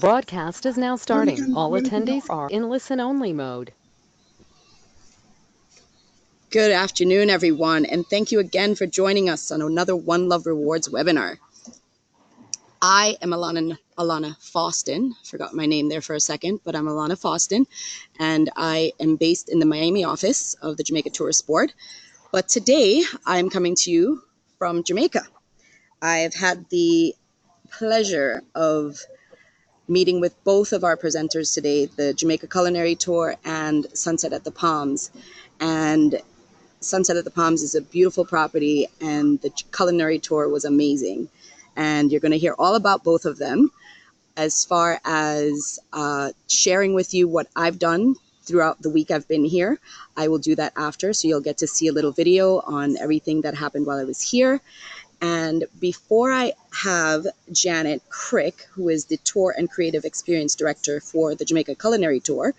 Broadcast is now starting. All attendees are in listen-only mode. Good afternoon, everyone, and thank you again for joining us on another One Love Rewards webinar. I am Alana Faustin. Forgot my name there for a second, but I'm Alana Faustin, and I am based in the Miami office of the Jamaica Tourist Board. But today, I'm coming to you from Jamaica. I've had the pleasure of meeting with both of our presenters today, the Jamaica Culinary Tour and Sunset at the Palms. And Sunset at the Palms is a beautiful property, and the Culinary Tour was amazing. And you're going to hear all about both of them. As far as sharing with you what I've done throughout the week I've been here, I will do that after, so you'll get to see a little video on everything that happened while I was here. And before I have Janet Crick, who is the Tour and Creative Experience Director for the Jamaica Culinary Tour,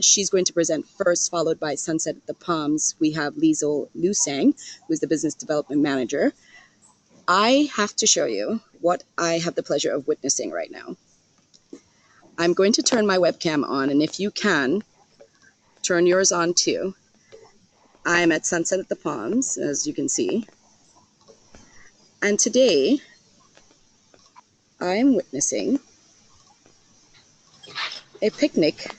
she's going to present first, followed by Sunset at the Palms. We have Liesl Lusang, who is the Business Development Manager. I have to show you what I have the pleasure of witnessing right now. I'm going to turn my webcam on, and if you can, turn yours on too. I'm at Sunset at the Palms, as you can see. And today, I am witnessing a picnic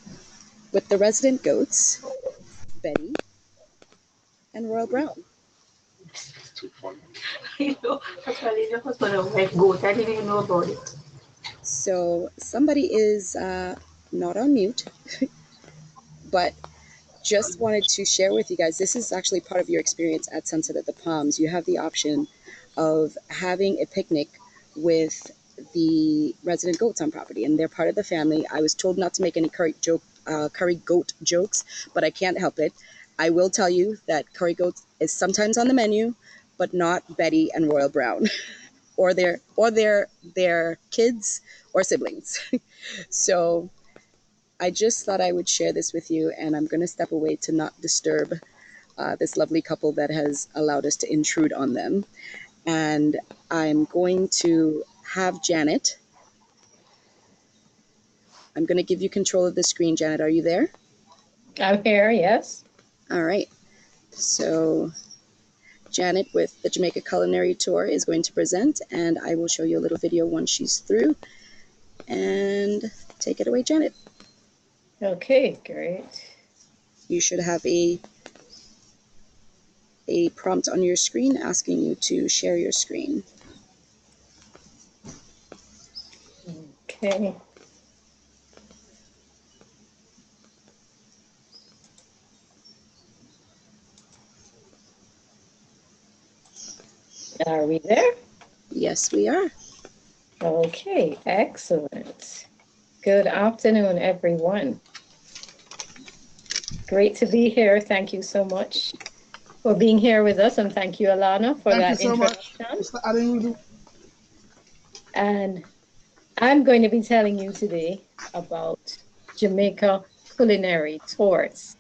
with the resident goats, Betty and Royal Brown. So somebody is not on mute, but just wanted to share with you guys, this is actually part of your experience at Sunset at the Palms. You have the option of having a picnic with the resident goats on property, and they're part of the family. I was told not to make any curry goat jokes, but I can't help it. I will tell you that curry goat is sometimes on the menu, but not Betty and Royal Brown, or their kids or siblings. So I just thought I would share this with you, and I'm going to step away to not disturb this lovely couple that has allowed us to intrude on them. And I'm going to have Janet. I'm going to give you control of the screen. Janet, are you there? I'm here, yes. All right. So Janet with the Jamaica Culinary Tour is going to present, and I will show you a little video once she's through. And take it away, Janet. Okay, great. You should have a prompt on your screen asking you to share your screen. Okay. Are we there? Yes, we are. Okay, excellent. Good afternoon, everyone. Great to be here. Thank you so much for being here with us, and thank you, Alana, for that introduction. And I'm going to be telling you today about Jamaica Culinary Tours.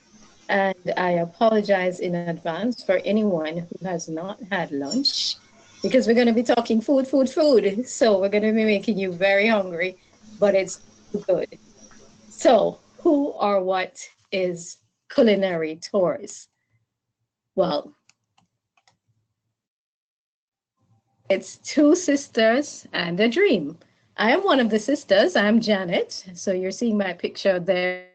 And I apologize in advance for anyone who has not had lunch, because we're going to be talking food. So we're going to be making you very hungry, but it's good. So who or what is Culinary Tours? Well, it's two sisters and a dream. I am one of the sisters. I'm Janet. So you're seeing my picture there.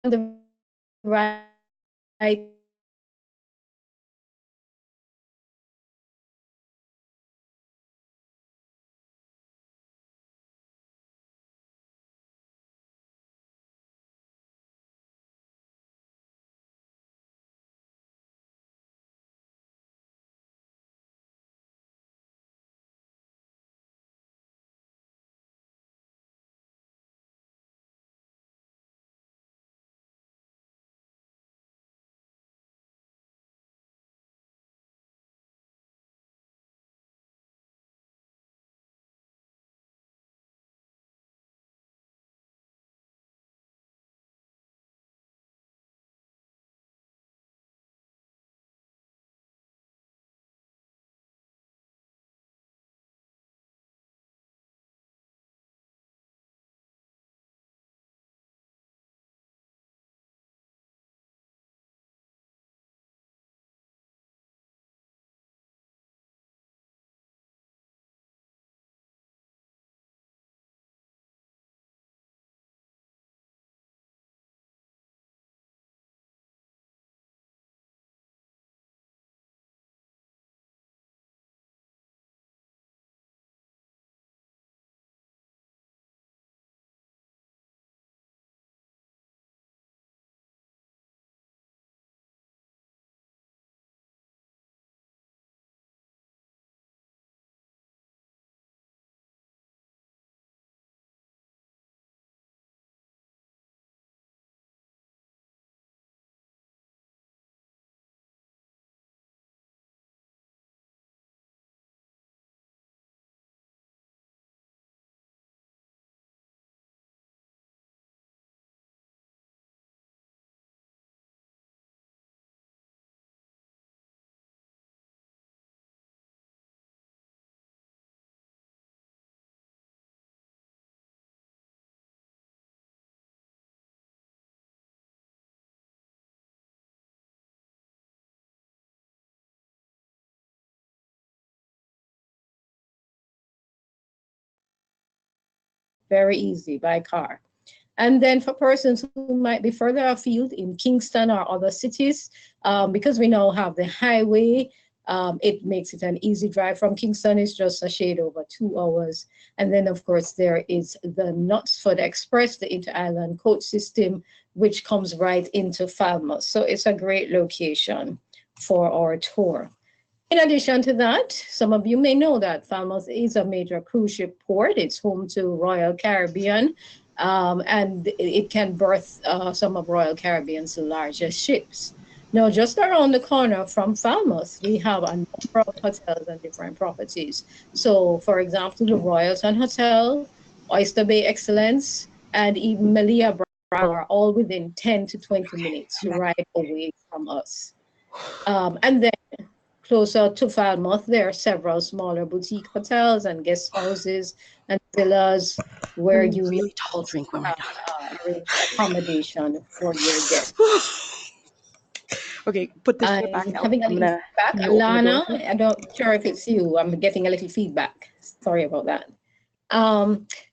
On the right very easy by car. And then for persons who might be further afield in Kingston or other cities, because we now have the highway, it makes it an easy drive from Kingston. It's just a shade over 2 hours. And then, of course, there is the Knutsford Express, the inter-island coach system, which comes right into Falmouth. So it's a great location for our tour. In addition to that, some of you may know that Falmouth is a major cruise ship port. It's home to Royal Caribbean, and it can berth some of Royal Caribbean's largest ships. Now, just around the corner from Falmouth, we have a number of hotels and different properties. So, for example, the Royalton Hotel, Oyster Bay Excellence, and even Melia are all within 10 to 20 minutes right away from us. And then closer to Falmouth, there are several smaller boutique hotels and guest houses and villas where you really tall drink when we're have accommodation for your guests. Okay, put this shit back I'm out. having a I'm little gonna feedback. Alana, I'm not sure if it's you. I'm getting a little feedback. Sorry about that.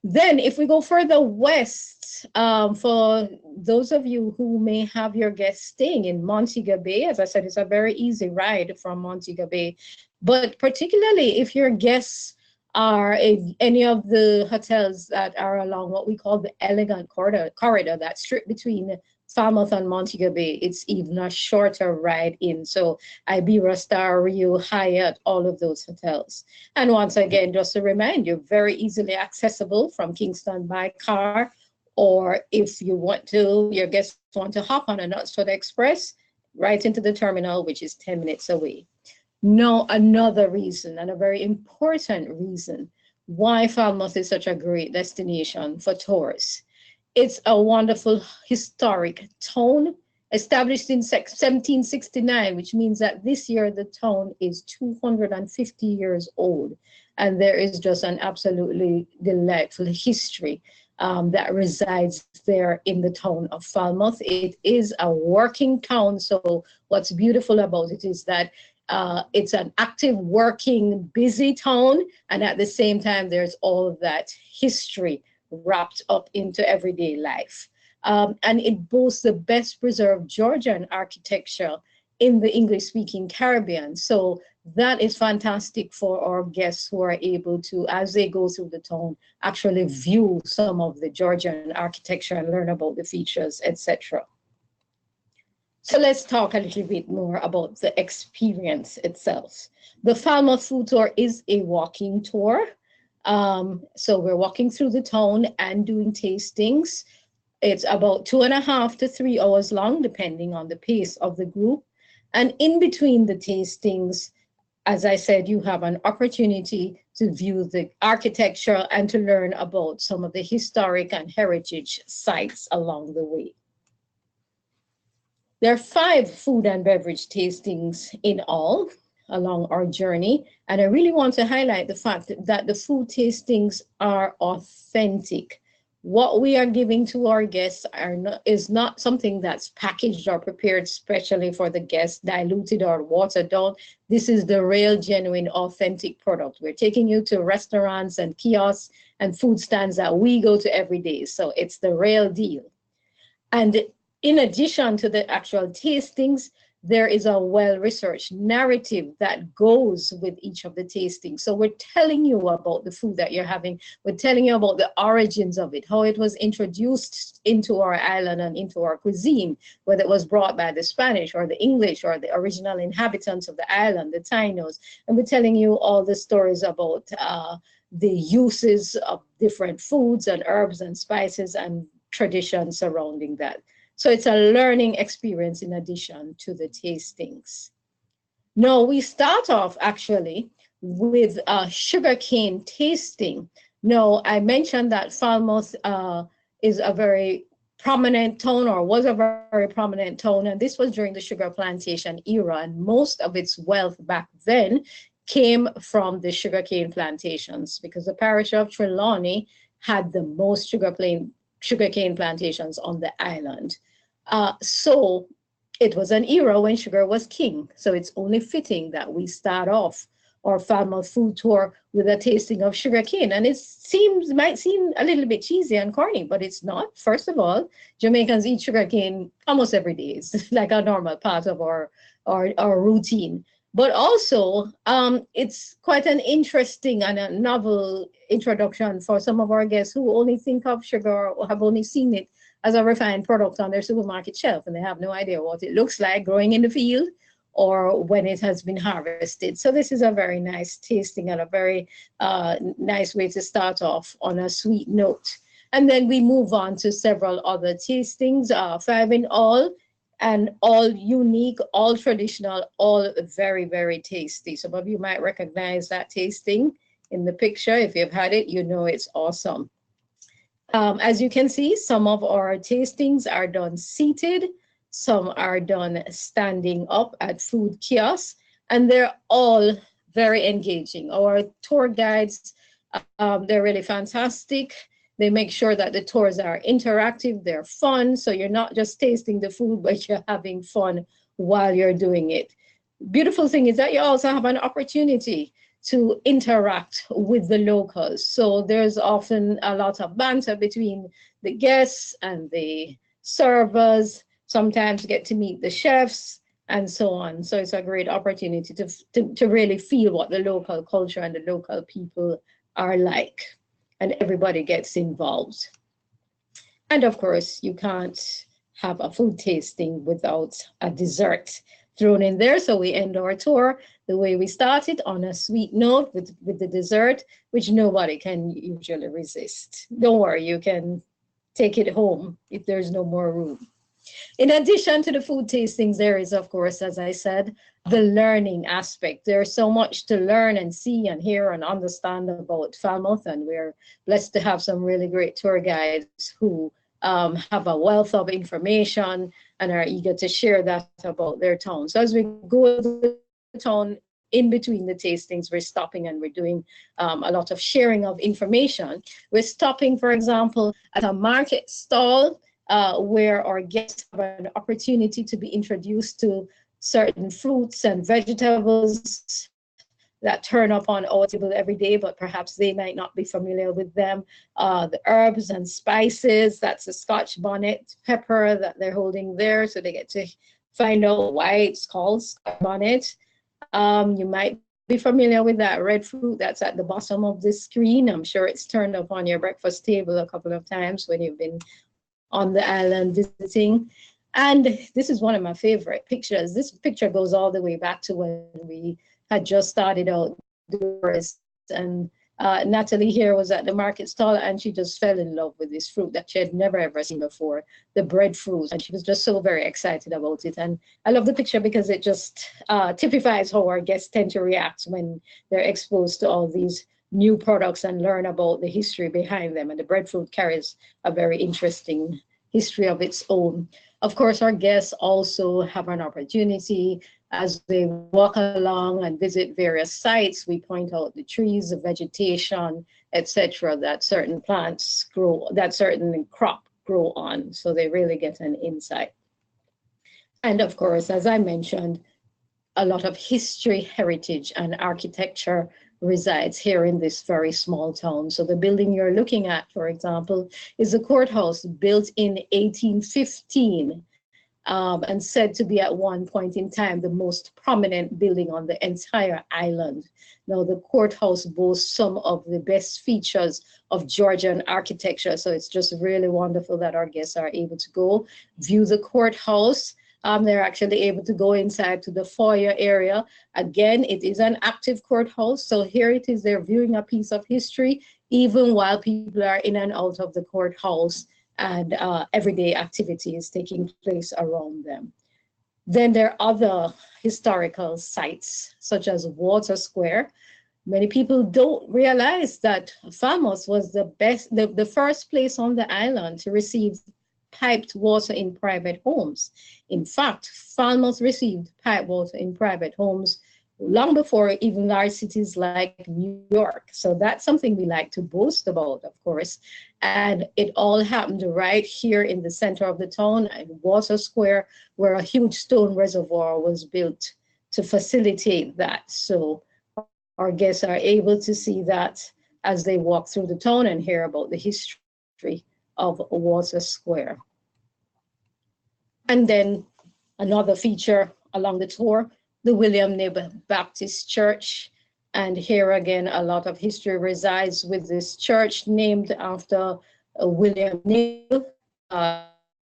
Then if we go further west, for those of you who may have your guests staying in Montego Bay, as I said, it's a very easy ride from Montego Bay. But particularly if your guests are in any of the hotels that are along what we call the elegant corridor that strip between Falmouth and Montego Bay, it's even a shorter ride in. So Iberia, Star, Rio, Hyatt, all of those hotels. And once again, just to remind you, very easily accessible from Kingston by car, or if you want to, your guests want to hop on a Knutsford Express, right into the terminal, which is 10 minutes away. Now, another reason, and a very important reason, why Falmouth is such a great destination for tourists. It's a wonderful historic town established in 1769, which means that this year the town is 250 years old. And there is just an absolutely delightful history that resides there in the town of Falmouth. It is a working town. So what's beautiful about it is that it's an active, working, busy town. And at the same time, there's all of that history wrapped up into everyday life. And it boasts the best preserved Georgian architecture in the English-speaking Caribbean. So that is fantastic for our guests who are able to, as they go through the town, actually view some of the Georgian architecture and learn about the features, etc. So let's talk a little bit more about the experience itself. The Falmouth Food Tour is a walking tour. So we're walking through the town and doing tastings. It's about 2.5 to 3 hours long, depending on the pace of the group. And in between the tastings, as I said, you have an opportunity to view the architecture and to learn about some of the historic and heritage sites along the way. There are 5 food and beverage tastings in all along our journey. And I really want to highlight the fact that the food tastings are authentic. What we are giving to our guests is not something that's packaged or prepared specially for the guests, diluted or watered down. This is the real, genuine, authentic product. We're taking you to restaurants and kiosks and food stands that we go to every day. So it's the real deal. And in addition to the actual tastings, there is a well-researched narrative that goes with each of the tastings. So we're telling you about the food that you're having. We're telling you about the origins of it, how it was introduced into our island and into our cuisine, whether it was brought by the Spanish or the English or the original inhabitants of the island, the Tainos. And we're telling you all the stories about the uses of different foods and herbs and spices and traditions surrounding that. So it's a learning experience in addition to the tastings. Now we start off actually with a sugarcane tasting. Now I mentioned that Falmouth is a very prominent town, or was a very prominent town, and this was during the sugar plantation era, and most of its wealth back then came from the sugarcane plantations, because the parish of Trelawney had the most sugarcane plantations on the island. So it was an era when sugar was king. So it's only fitting that we start off or Falmouth food tour with a tasting of sugarcane. And it might seem a little bit cheesy and corny, but it's not. First of all, Jamaicans eat sugarcane almost every day. It's like a normal part of our routine. But also, it's quite an interesting and a novel introduction for some of our guests who only think of sugar or have only seen it as a refined product on their supermarket shelf, and they have no idea what it looks like growing in the field or when it has been harvested. So this is a very nice tasting and a very nice way to start off on a sweet note. And then we move on to several other tastings, 5 in all, and all unique, all traditional, all very, very tasty. Some of you might recognize that tasting in the picture. If you've had it, you know it's awesome. As you can see, some of our tastings are done seated, some are done standing up at food kiosks, and they're all very engaging. Our tour guides, they're really fantastic. They make sure that the tours are interactive, they're fun, so you're not just tasting the food, but you're having fun while you're doing it. Beautiful thing is that you also have an opportunity to interact with the locals. So there's often a lot of banter between the guests and the servers, sometimes get to meet the chefs and so on. So it's a great opportunity to really feel what the local culture and the local people are like, and everybody gets involved. And of course, you can't have a food tasting without a dessert thrown in there. So we end our tour the way we started, on a sweet note with the dessert, which nobody can usually resist. Don't worry, you can take it home if there's no more room. In addition to the food tastings, there is, of course, as I said, the learning aspect. There's so much to learn and see and hear and understand about Falmouth, and we're blessed to have some really great tour guides who have a wealth of information and are eager to share that about their town. So as we go to the town, in between the tastings, we're stopping and we're doing a lot of sharing of information. We're stopping, for example, at a market stall where our guests have an opportunity to be introduced to certain fruits and vegetables that turn up on our table every day, but perhaps they might not be familiar with them. The herbs and spices, that's a Scotch bonnet pepper that they're holding there, so they get to find out why it's called Scotch bonnet. You might be familiar with that red fruit that's at the bottom of the screen. I'm sure it's turned up on your breakfast table a couple of times when you've been on the island visiting. And this is one of my favorite pictures. This picture goes all the way back to when we had just started outdoors, and Natalie here was at the market stall, and she just fell in love with this fruit that she had never ever seen before, the breadfruit, and she was just so very excited about it. And I love the picture because it just typifies how our guests tend to react when they're exposed to all these new products and learn about the history behind them. And the breadfruit carries a very interesting history of its own. Of course, our guests also have an opportunity as they walk along and visit various sites. We point out the trees, the vegetation, etc., that certain plants grow, that certain crop grow on. So they really get an insight. And of course, as I mentioned, a lot of history, heritage, and architecture resides here in this very small town. So the building you're looking at, for example, is a courthouse built in 1815 and said to be at one point in time the most prominent building on the entire island. Now the courthouse boasts some of the best features of Georgian architecture. So it's just really wonderful that our guests are able to go view the courthouse. They're actually able to go inside to the foyer area. Again, it is an active courthouse. So here it is, they're viewing a piece of history, even while people are in and out of the courthouse and everyday activities taking place around them. Then there are other historical sites, such as Water Square. Many people don't realize that Falmouth was the first place on the island to receive piped water in private homes. In fact, Falmouth received piped water in private homes long before even large cities like New York. So that's something we like to boast about, of course. And it all happened right here in the center of the town, in Water Square, where a huge stone reservoir was built to facilitate that. So our guests are able to see that as they walk through the town and hear about the history of Water Square. And then another feature along the tour, the William Knibb Baptist Church. And here again, a lot of history resides with this church named after William Knibb, the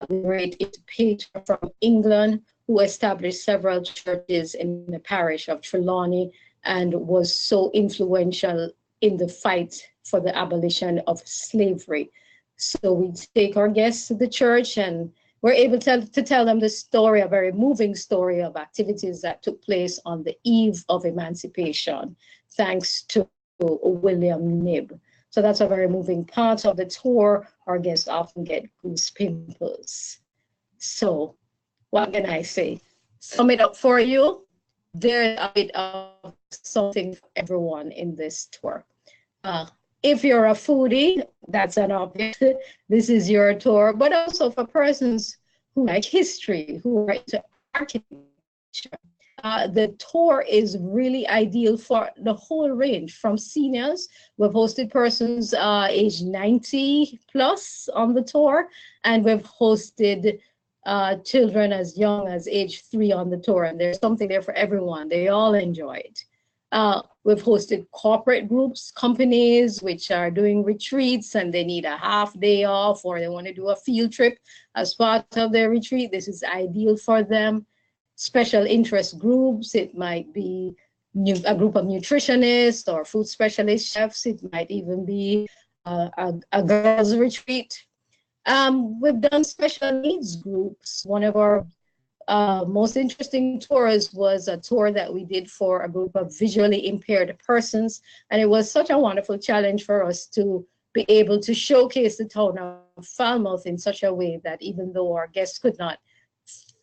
great patron from England, who established several churches in the parish of Trelawney and was so influential in the fight for the abolition of slavery. So we take our guests to the church and we're able to tell them the story, a very moving story of activities that took place on the eve of emancipation, thanks to William Knibb. So that's a very moving part of the tour. Our guests often get goose pimples. So what can I say? Sum it up for you. There's a bit of something for everyone in this tour. If you're a foodie, that's an obvious. This is your tour, but also for persons who like history, who are into architecture. The tour is really ideal for the whole range from seniors. We've hosted persons age 90 plus on the tour, and we've hosted children as young as age 3 on the tour, and there's something there for everyone. They all enjoy it. We've hosted corporate groups, companies which are doing retreats and they need a half day off or they want to do a field trip as part of their retreat. This is ideal for them. Special interest groups, it might be a group of nutritionists or food specialist chefs. It might even be a girls' retreat. We've done special needs groups. One of our most interesting tours was a tour that we did for a group of visually impaired persons. And it was such a wonderful challenge for us to be able to showcase the town of Falmouth in such a way that even though our guests could not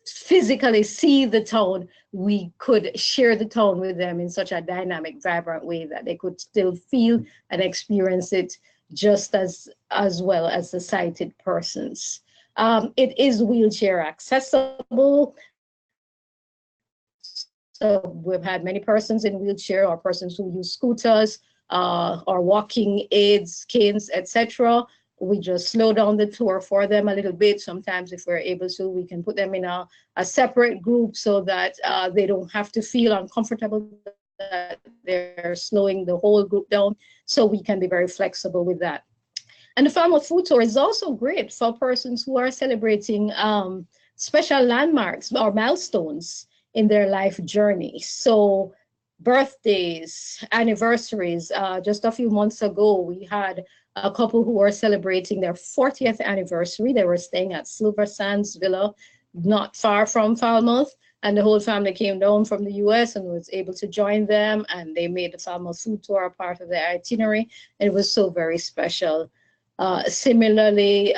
physically see the town, we could share the town with them in such a dynamic, vibrant way that they could still feel and experience it just as well as the sighted persons. It is wheelchair accessible. So we've had many persons in wheelchair or persons who use scooters or walking aids, canes, etc. We just slow down the tour for them a little bit. Sometimes if we're able to, we can put them in a separate group so that they don't have to feel uncomfortable that they're slowing the whole group down. So we can be very flexible with that. And the Falmouth Food Tour is also great for persons who are celebrating special landmarks or milestones in their life journey. So birthdays, anniversaries. Just a few months ago, we had a couple who were celebrating their 40th anniversary. They were staying at Silver Sands Villa, not far from Falmouth. And the whole family came down from the US and was able to join them. And they made the Falmouth Food Tour a part of their itinerary. It was so very special. Similarly,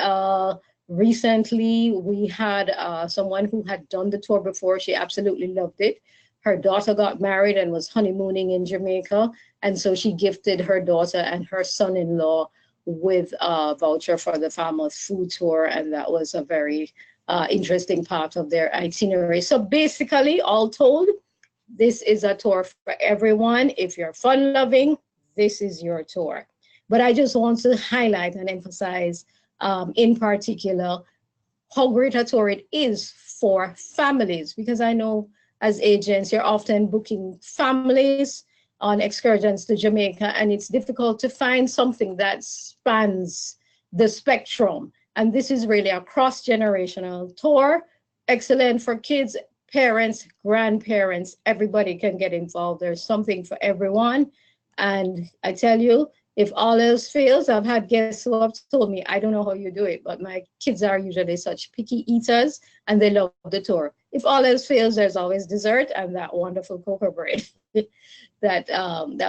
recently we had someone who had done the tour before. She absolutely loved it. Her daughter got married and was honeymooning in Jamaica. And so she gifted her daughter and her son-in-law with a voucher for the Falmouth Food Tour. And that was a very interesting part of their itinerary. So basically, all told, this is a tour for everyone. If you're fun-loving, this is your tour. But I just want to highlight and emphasize in particular how great a tour it is for families, because I know as agents, you're often booking families on excursions to Jamaica, and it's difficult to find something that spans the spectrum. And this is really a cross-generational tour, excellent for kids, parents, grandparents, everybody can get involved. There's something for everyone. And I tell you, if all else fails, I've had guests who have told me, I don't know how you do it, but my kids are usually such picky eaters and they love the tour. If all else fails, there's always dessert and that wonderful cocoa bread that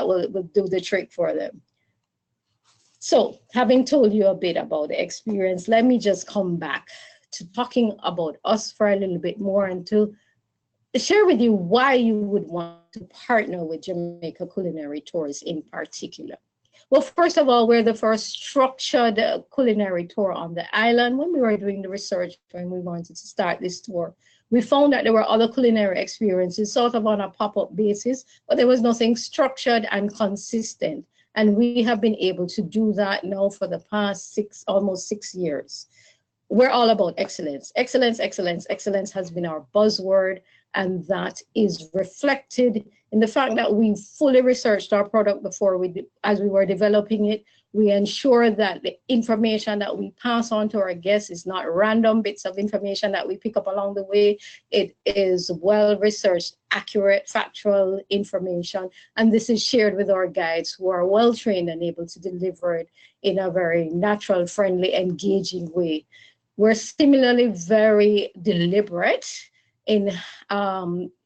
will do the trick for them. So having told you a bit about the experience, let me just come back to talking about us for a little bit more and to share with you why you would want to partner with Jamaica Culinary Tours in particular. Well, first of all, we're the first structured culinary tour on the island. When we were doing the research, when we wanted to start this tour, We found that there were other culinary experiences sort of on a pop-up basis, but there was nothing structured and consistent. And we have been able to do that now for the past almost 6 years. We're all about excellence. Excellence, excellence, excellence has been our buzzword, and that is reflected in the fact that we fully researched our product before as we were developing it. We ensure that the information that we pass on to our guests is not random bits of information that we pick up along the way. It is well-researched, accurate, factual information. And this is shared with our guides who are well-trained and able to deliver it in a very natural, friendly, engaging way. We're similarly very deliberate in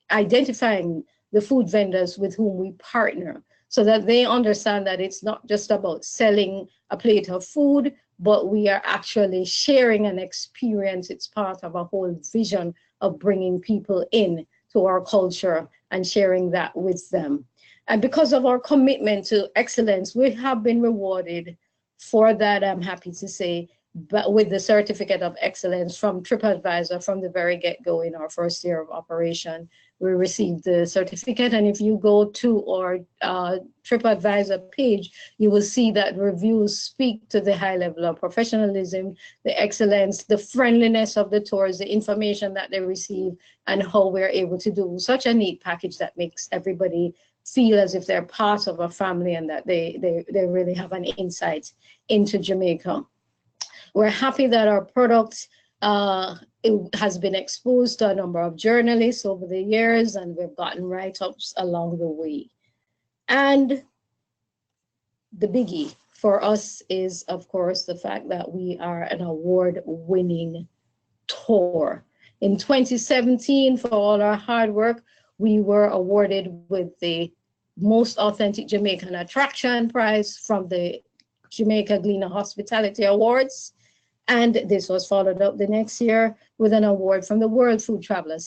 identifying the food vendors with whom we partner, so that they understand that it's not just about selling a plate of food, but we are actually sharing an experience. It's part of a whole vision of bringing people in to our culture and sharing that with them. And because of our commitment to excellence, we have been rewarded for that, I'm happy to say, but with the certificate of excellence from TripAdvisor from the very get-go in our first year of operation. We received the certificate, and if you go to our TripAdvisor page, you will see that reviews speak to the high level of professionalism, the excellence, the friendliness of the tours, the information that they receive, and how we're able to do such a neat package that makes everybody feel as if they're part of a family and that they really have an insight into Jamaica. We're happy that our product it has been exposed to a number of journalists over the years, and we've gotten write-ups along the way. And the biggie for us is, of course, the fact that we are an award-winning tour. In 2017, for all our hard work, we were awarded with the Most Authentic Jamaican Attraction Prize from the Jamaica Gleaner Hospitality Awards. And this was followed up the next year with an award from the World Food Travel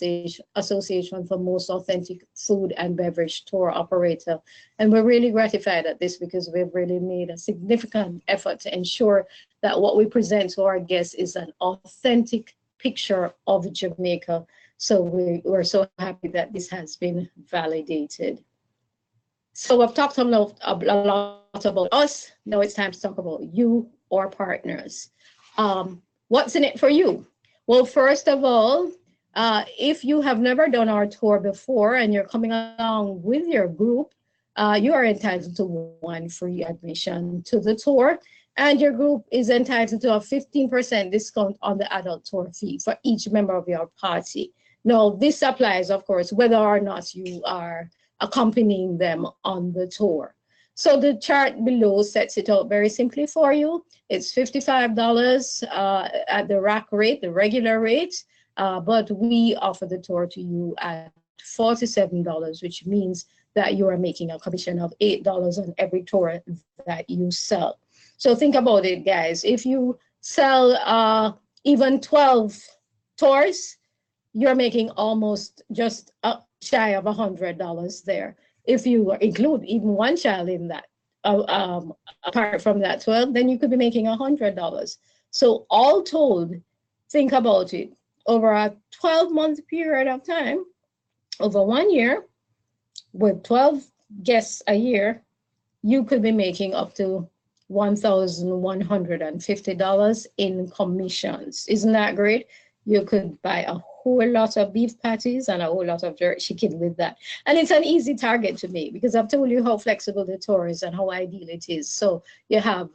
Association for Most Authentic Food and Beverage Tour Operator. And we're really gratified at this because we've really made a significant effort to ensure that what we present to our guests is an authentic picture of Jamaica. So we're so happy that this has been validated. So I've talked a lot about us. Now it's time to talk about you, our partners. What's in it for you? Well, first of all, if you have never done our tour before and you're coming along with your group, you are entitled to one free admission to the tour, and your group is entitled to a 15% discount on the adult tour fee for each member of your party. Now, this applies, of course, whether or not you are accompanying them on the tour. So the chart below sets it out very simply for you. It's $55 at the rack rate, the regular rate, but we offer the tour to you at $47, which means that you are making a commission of $8 on every tour that you sell. So think about it, guys. If you sell even 12 tours, you're making almost just shy of $100 there. If you include even one child in that, apart from that 12, then you could be making $100. So all told, think about it. Over a 12-month period of time, over 1 year, with 12 guests a year, you could be making up to $1,150 in commissions. Isn't that great? You could buy a whole lot of beef patties and a whole lot of jerk chicken with that. And it's an easy target to make because I've told you how flexible the tour is and how ideal it is. So you have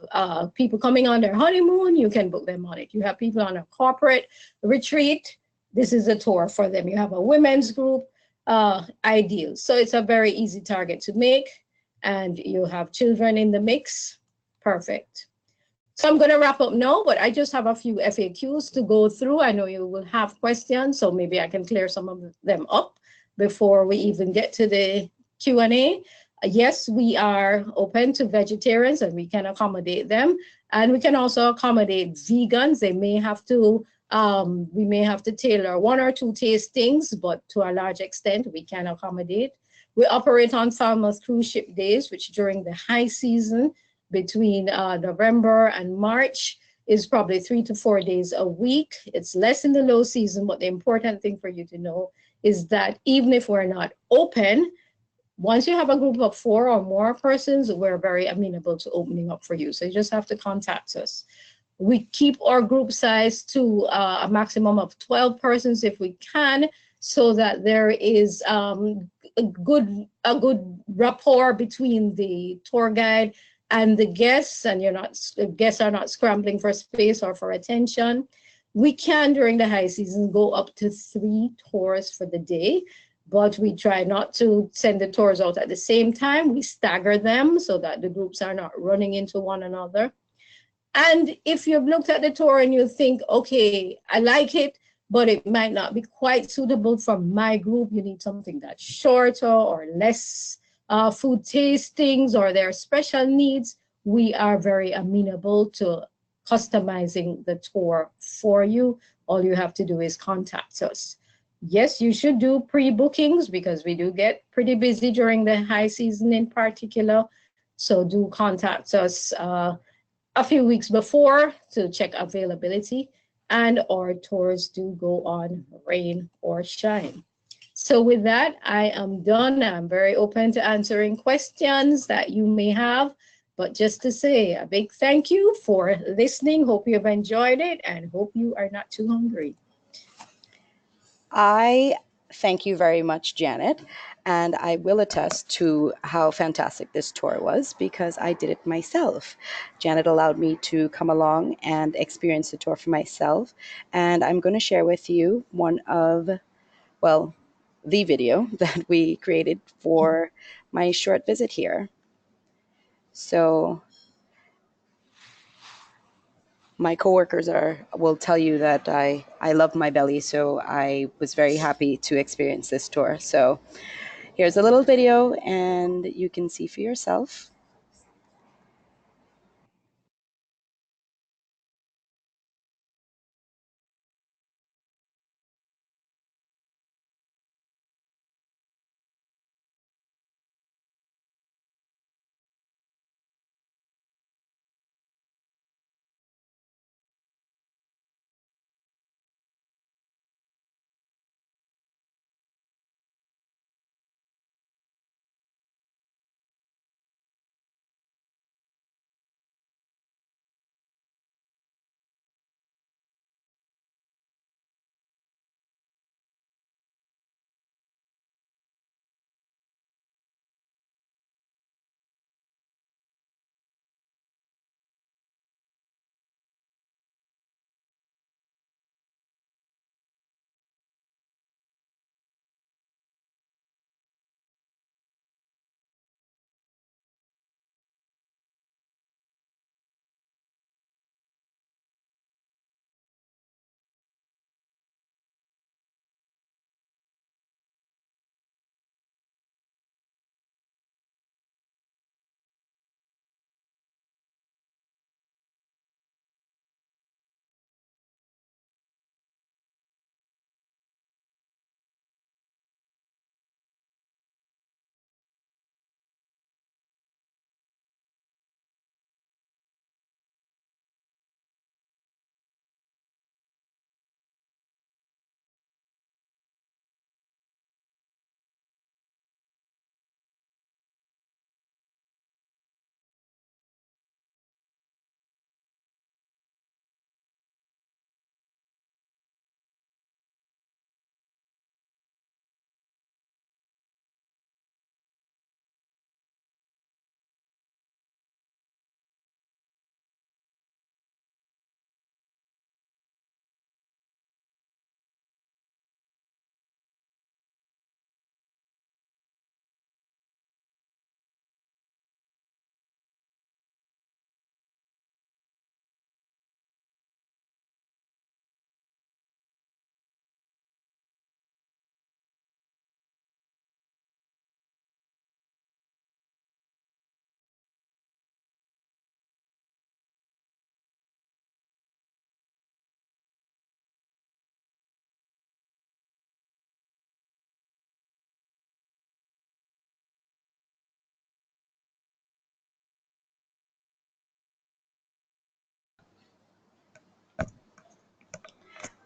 people coming on their honeymoon, you can book them on it. You have people on a corporate retreat, this is a tour for them. You have a women's group, ideal. So it's a very easy target to make, and you have children in the mix, perfect. So I'm going to wrap up now, but I just have a few FAQs to go through. I know you will have questions, so maybe I can clear some of them up before we even get to the Q&A. Yes, we are open to vegetarians and we can accommodate them. And we can also accommodate vegans. They may have to, we may have to tailor 1 or 2 tastings, but to a large extent, we can accommodate. We operate on Falmouth cruise ship days, which during the high season, between November and March, is probably 3 to 4 days a week. It's less in the low season, but the important thing for you to know is that even if we're not open, once you have a group of 4 or more persons, we're very amenable to opening up for you. So you just have to contact us. We keep our group size to a maximum of 12 persons if we can, so that there is a good rapport between the tour guide and the guests, and the guests are not scrambling for space or for attention. We can, during the high season, go up to 3 tours for the day, but we try not to send the tours out at the same time. We stagger them so that the groups are not running into one another. And if you've looked at the tour and you think, okay, I like it, but it might not be quite suitable for my group, you need something that's shorter or less food tastings, or their special needs, we are very amenable to customizing the tour for you. All you have to do is contact us. Yes, you should do pre-bookings because we do get pretty busy during the high season in particular. So do contact us a few weeks before to check availability, and our tours do go on rain or shine. So with that, I am done. I'm very open to answering questions that you may have. But just to say a big thank you for listening. Hope you've enjoyed it and hope you are not too hungry. I thank you very much, Janet. And I will attest to how fantastic this tour was because I did it myself. Janet allowed me to come along and experience the tour for myself. And I'm going to share with you one of, well, the video that we created for my short visit here. So my coworkers will tell you that I love my belly, so I was very happy to experience this tour. So here's a little video, and you can see for yourself.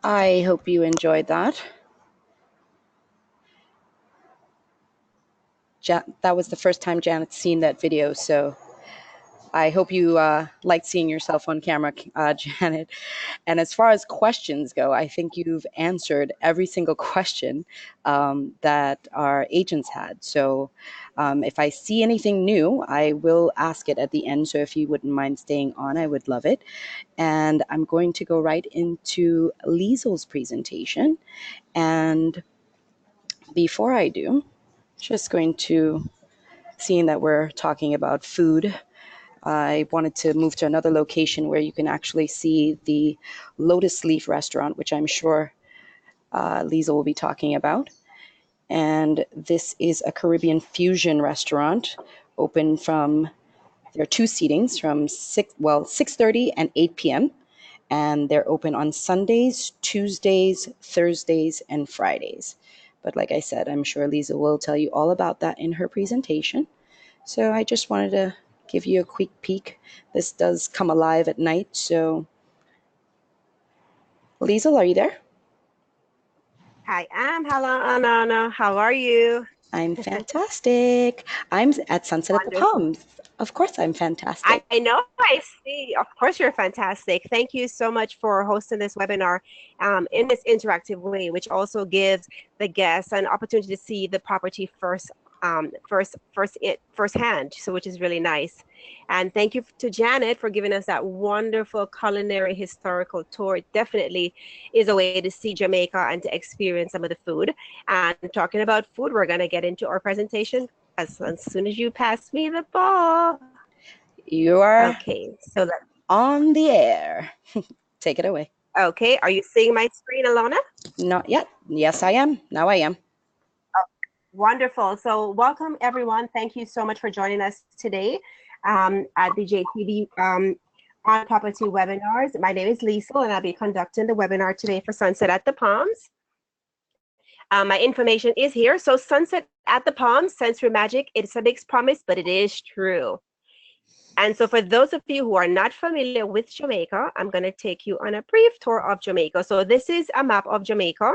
I hope you enjoyed that. That was the first time Janet's seen that video, so I hope you liked seeing yourself on camera, Janet. And as far as questions go, I think you've answered every single question that our agents had. So if I see anything new, I will ask it at the end. So if you wouldn't mind staying on, I would love it. And I'm going to go right into Liesel's presentation. And before I do, just going to, seeing that we're talking about food, I wanted to move to another location where you can actually see the Lotus Leaf restaurant, which I'm sure Lisa will be talking about. And this is a Caribbean fusion restaurant, open from, there are two seatings from 6:30 and 8 p.m. And they're open on Sundays, Tuesdays, Thursdays, and Fridays. But like I said, I'm sure Lisa will tell you all about that in her presentation. So I just wanted to give you a quick peek. This does come alive at night. So Liesel, are you there? I am. Hello, Anana. How are you? I'm fantastic. I'm at Sunset at the Wonderful. Palms. Of course I'm fantastic. I know, I see. Of course, you're fantastic. Thank you so much for hosting this webinar in this interactive way, which also gives the guests an opportunity to see the property firsthand, so which is really nice. And thank you to Janet for giving us that wonderful culinary historical tour. It definitely is a way to see Jamaica and to experience some of the food. And talking about food, we're going to get into our presentation as soon as you pass me the ball. You are Okay, so on the air. Take it away. okay, are you seeing my screen, Alana? Not yet. Yes, I am. Now I am. Wonderful. So welcome, everyone. Thank you so much for joining us today at the JTB on property webinars. My name is Liesel, and I'll be conducting the webinar today for Sunset at the Palms. My information is here. So Sunset at the Palms, sensory magic, it's a big promise, but it is true. And so for those of you who are not familiar with Jamaica, I'm going to take you on a brief tour of Jamaica. So this is a map of Jamaica.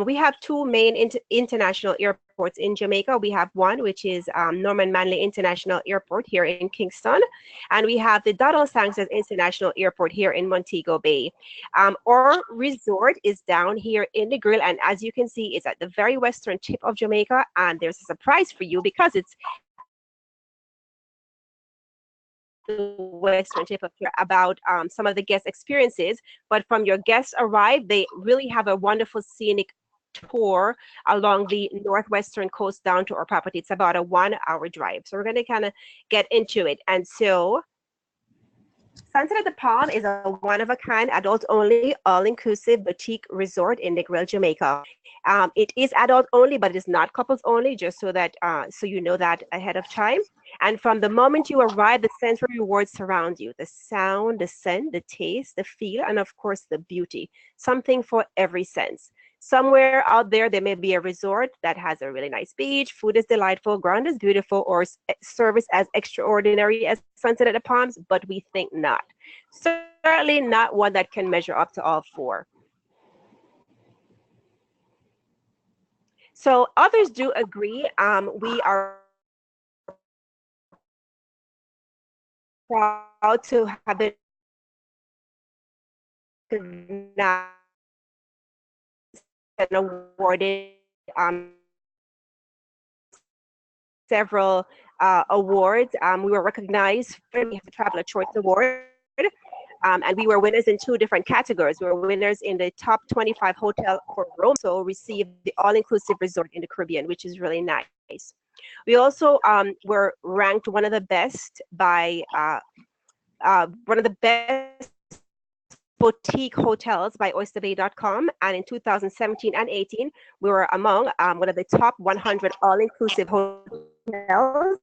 We have two main international airports in Jamaica. We have one, which is Norman Manley International Airport here in Kingston. And we have the Donald Sanchez International Airport here in Montego Bay. Our resort is down here in Negril. And as you can see, it's at the very western tip of Jamaica. And there's a surprise for you because it's the western tip of about some of the guest experiences, but from your guests arrive, they really have a wonderful scenic tour along the northwestern coast down to our property. It's about a 1-hour drive. So we're going to kind of get into it. And so Sunset at the Palm is a one-of-a-kind, adult-only, all-inclusive boutique resort in Negril, Jamaica. It is adult-only, but it is not couples-only, just so that so you know that ahead of time. And from the moment you arrive, the sensory rewards surround you: the sound, the scent, the taste, the feel, and of course the beauty. Something for every sense. Somewhere out there may be a resort that has a really nice beach, food is delightful, ground is beautiful, or service as extraordinary as Sunset at the Palms, but we think not. Certainly not one that can measure up to all four. So others do agree. We are proud to have been recognized and awarded several awards. We were recognized for the Traveler Choice Award, and we were winners in 2 different categories. We were winners in the top 25 hotel for Rome, so received the all-inclusive resort in the Caribbean, which is really nice. We also were ranked one of the best by one of the best boutique hotels by oysterbay.com, and in 2017 and 18 we were among one of the top 100 all-inclusive hotels.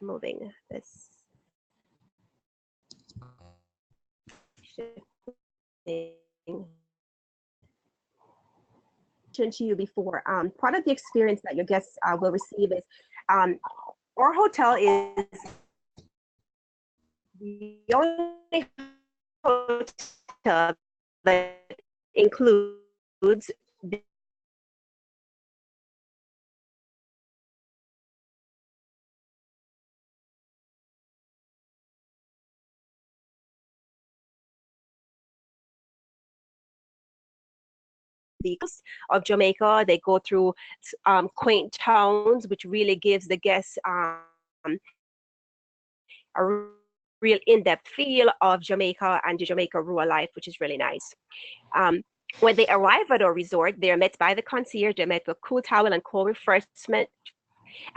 moving this. Mentioned to you before, part of the experience that your guests will receive is our hotel is the only hotel that includes the coast of Jamaica. They go through quaint towns, which really gives the guests a real in-depth feel of Jamaica and the Jamaica rural life, which is really nice. When they arrive at our resort, they are met by the concierge. They're met with cool towel and cold refreshment,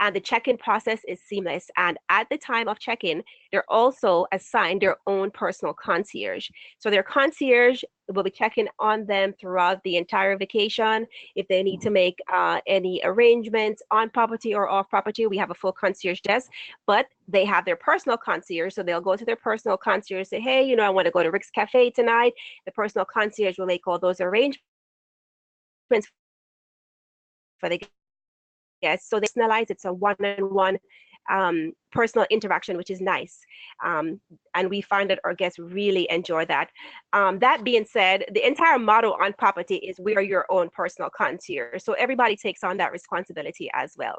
and the check-in process is seamless. And at the time of check-in, they're also assigned their own personal concierge. So their concierge will be checking on them throughout the entire vacation. If they need to make any arrangements on property or off property, we have a full concierge desk, but they have their personal concierge. So they'll go to their personal concierge, say, hey, I want to go to Rick's Cafe tonight. The personal concierge will make all those arrangements for the guests. So they personalize. It's a one-on-one personal interaction, which is nice. And we find that our guests really enjoy that. That being said, the entire motto on property is we are your own personal concierge. So everybody takes on that responsibility as well.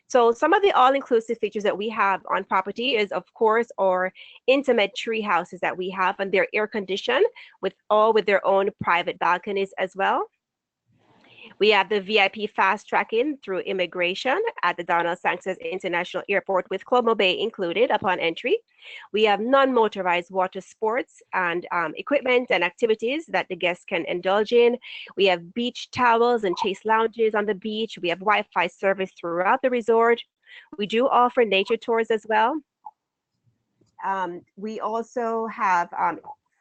So some of the all-inclusive features that we have on property is, of course, our intimate tree houses that we have, and they're air conditioned with their own private balconies as well. We have the VIP fast tracking through immigration at the Donald Sanchez International Airport with Como Bay included upon entry. We have non-motorized water sports and equipment and activities that the guests can indulge in. We have beach towels and chase lounges on the beach. We have Wi-Fi service throughout the resort. We do offer nature tours as well. We also have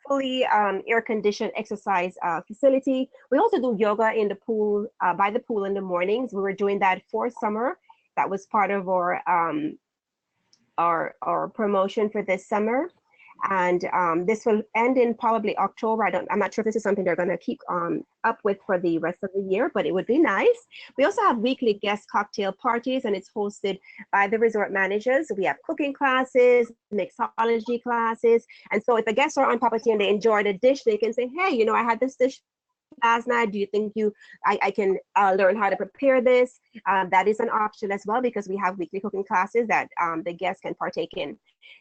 fully air-conditioned exercise facility. We also do yoga in the pool, by the pool in the mornings. We were doing that for summer. That was part of our promotion for this summer. And this will end in probably October. I'm not sure if this is something they're going to keep up with for the rest of the year, but it would be nice. We also have weekly guest cocktail parties, and it's hosted by the resort managers. We have cooking classes, mixology classes. And so if the guests are on property and they enjoy the dish, they can say, hey, I had this dish last night. Do you think I can learn how to prepare this? That is an option as well, because we have weekly cooking classes that the guests can partake in.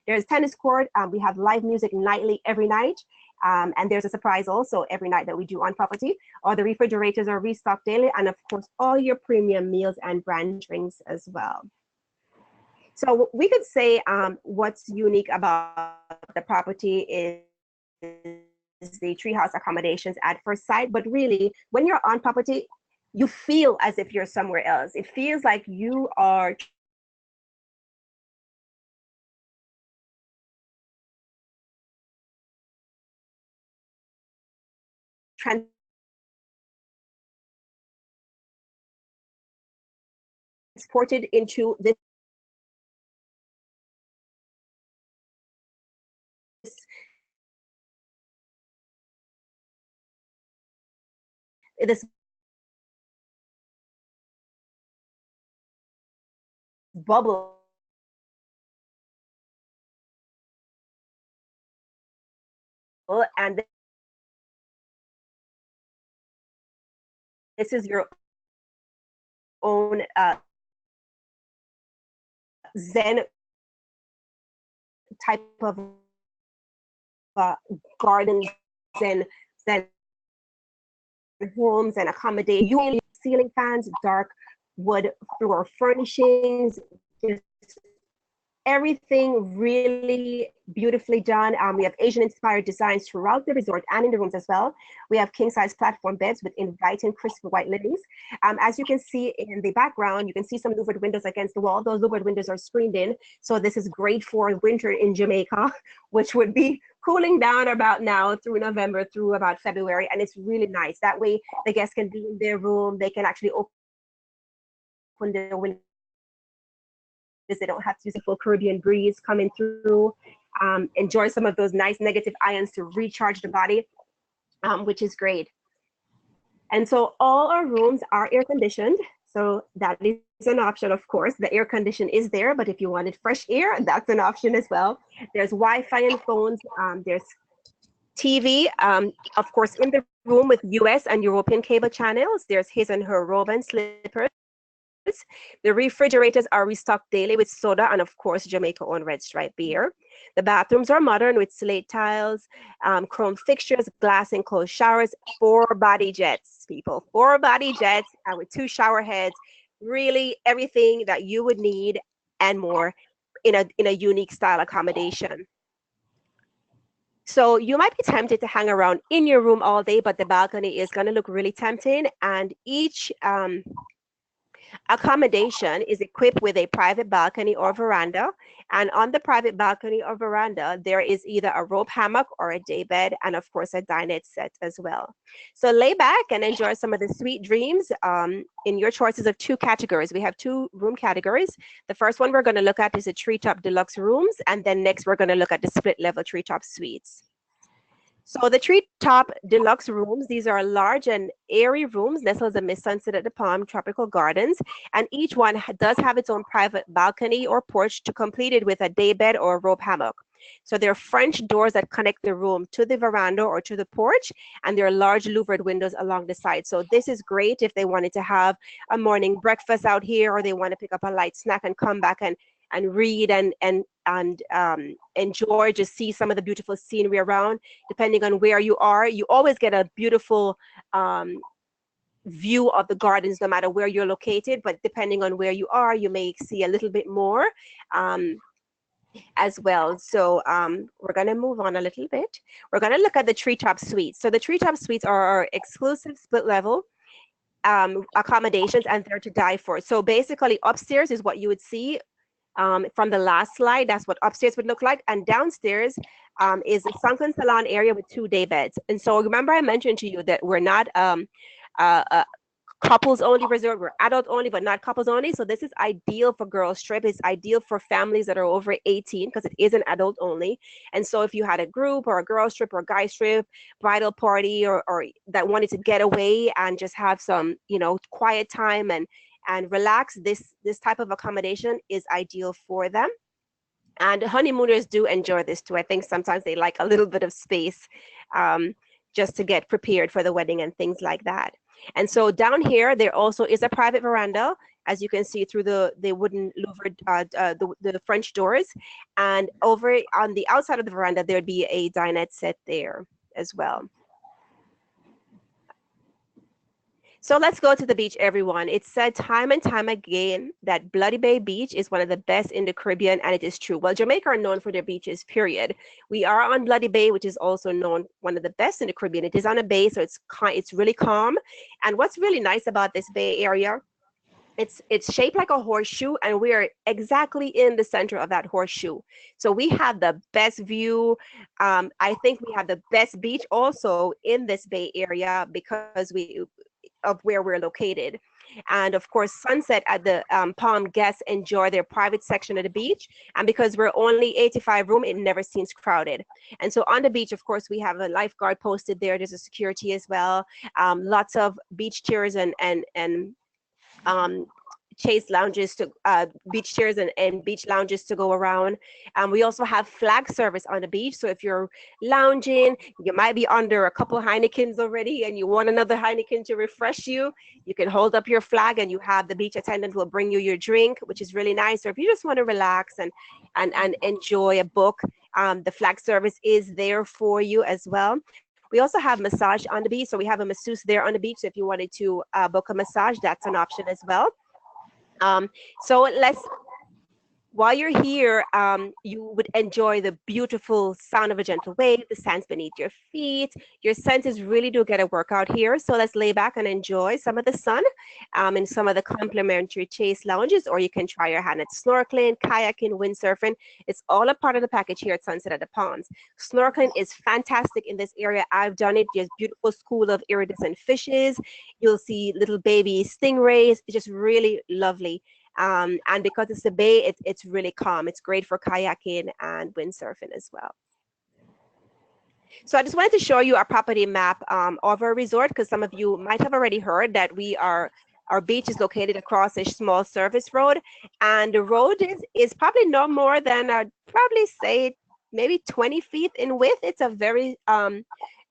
There's tennis court. We have live music nightly every night. And there's a surprise also every night that we do on property. All the refrigerators are restocked daily. And of course, all your premium meals and brand drinks as well. So we could say what's unique about the property is the treehouse accommodations at first sight. But really, when you're on property, you feel as if you're somewhere else. It feels like you are transported into this bubble. And this is your own Zen type of gardens and homes and accommodate you ceiling fans, dark wood floor furnishings, just everything really beautifully done. We have Asian inspired designs throughout the resort and in the rooms as well. We have king size platform beds with inviting crisp white linens. As you can see in the background, you can see some louvered windows against the wall. Those louvered windows are screened in. So this is great for winter in Jamaica, which would be cooling down about now through November through about February. And it's really nice. That way the guests can be in their room. They can actually open their windows They don't have to use a full Caribbean breeze coming through. Enjoy some of those nice negative ions to recharge the body, which is great. And so all our rooms are air conditioned. So that is an option, of course. The air condition is there, but if you wanted fresh air, that's an option as well. There's Wi-Fi and phones. There's TV, of course, in the room with US and European cable channels. There's his and her robe and slippers. The refrigerators are restocked daily with soda and, of course, Jamaica-owned red stripe beer. The bathrooms are modern with slate tiles, chrome fixtures, glass enclosed showers, 4-body jets, people. 4-body jets with 2 shower heads. Really everything that you would need and more in a unique style accommodation. So you might be tempted to hang around in your room all day, but the balcony is going to look really tempting. And each accommodation is equipped with a private balcony or veranda. And on the private balcony or veranda, there is either a rope hammock or a daybed, and of course a dinette set as well. So lay back and enjoy some of the sweet dreams in your choices of 2 categories. We have 2 room categories. The first one we're going to look at is the treetop deluxe rooms, and then next we're going to look at the split level treetop suites. So the treetop deluxe rooms, these are large and airy rooms nestled amidst Sunset at the Palm tropical gardens, and each one does have its own private balcony or porch to complete it with a daybed or a rope hammock. So there are French doors that connect the room to the veranda or to the porch, and there are large louvered windows along the side. So this is great if they wanted to have a morning breakfast out here, or they want to pick up a light snack and come back and read and enjoy, just see some of the beautiful scenery around. Depending on where you are, you always get a beautiful view of the gardens no matter where you're located, but depending on where you are, you may see a little bit more as well. So we're going to move on a little bit. We're going to look at the treetop suites. So the treetop suites are our exclusive split level accommodations, and they're to die for. So basically upstairs is what you would see from the last slide. That's what upstairs would look like, and downstairs is a sunken salon area with 2 day beds. And so remember I mentioned to you that we're not couples only resort, we're adult only but not couples only. So this is ideal for girls trip. It's ideal for families that are over 18 because it is an adult only. And so if you had a group or a girls trip or a guys trip, bridal party, or that wanted to get away and just have some, you know, quiet time and relax, this type of accommodation is ideal for them. And honeymooners do enjoy this too. I think sometimes they like a little bit of space just to get prepared for the wedding and things like that. And so down here, there also is a private veranda, as you can see through the wooden louvered, the French doors. And over on the outside of the veranda, there'd be a dinette set there as well. So let's go to the beach, everyone. It's said time and time again that Bloody Bay Beach is one of the best in the Caribbean, and it is true. Well, Jamaica are known for their beaches, period. We are on Bloody Bay, which is also known one of the best in the Caribbean. It is on a bay, so it's really calm. And what's really nice about this bay area, it's shaped like a horseshoe, and we are exactly in the center of that horseshoe. So we have the best view. I think we have the best beach also in this bay area because of where we're located. And of course, sunset at the Palm guests enjoy their private section of the beach. And because we're only 85 room, it never seems crowded. And so on the beach, of course, we have a lifeguard posted there. There's a security as well. Lots of beach chairs and chase lounges to beach chairs and beach lounges to go around. We also have flag service on the beach. So if you're lounging, you might be under a couple of Heinekens already and you want another Heineken to refresh you, you can hold up your flag and you have the beach attendant will bring you your drink, which is really nice. Or if you just want to relax and enjoy a book, the flag service is there for you as well. We also have massage on the beach. So we have a masseuse there on the beach. So if you wanted to book a massage, that's an option as well. So while you're here, you would enjoy the beautiful sound of a gentle wave, the sands beneath your feet. Your senses really do get a workout here. So let's lay back and enjoy some of the sun in some of the complimentary chase lounges, or you can try your hand at snorkeling, kayaking, windsurfing. It's all a part of the package here at Sunset at the Palms. Snorkeling is fantastic in this area. I've done it. There's beautiful school of iridescent fishes. You'll see little baby stingrays. It's just really lovely. And because it's a bay, it's really calm. It's great for kayaking and windsurfing as well. So I just wanted to show you our property map of our resort, because some of you might have already heard that our beach is located across a small service road, and the road is probably no more than I'd probably say maybe 20 feet in width. It's a very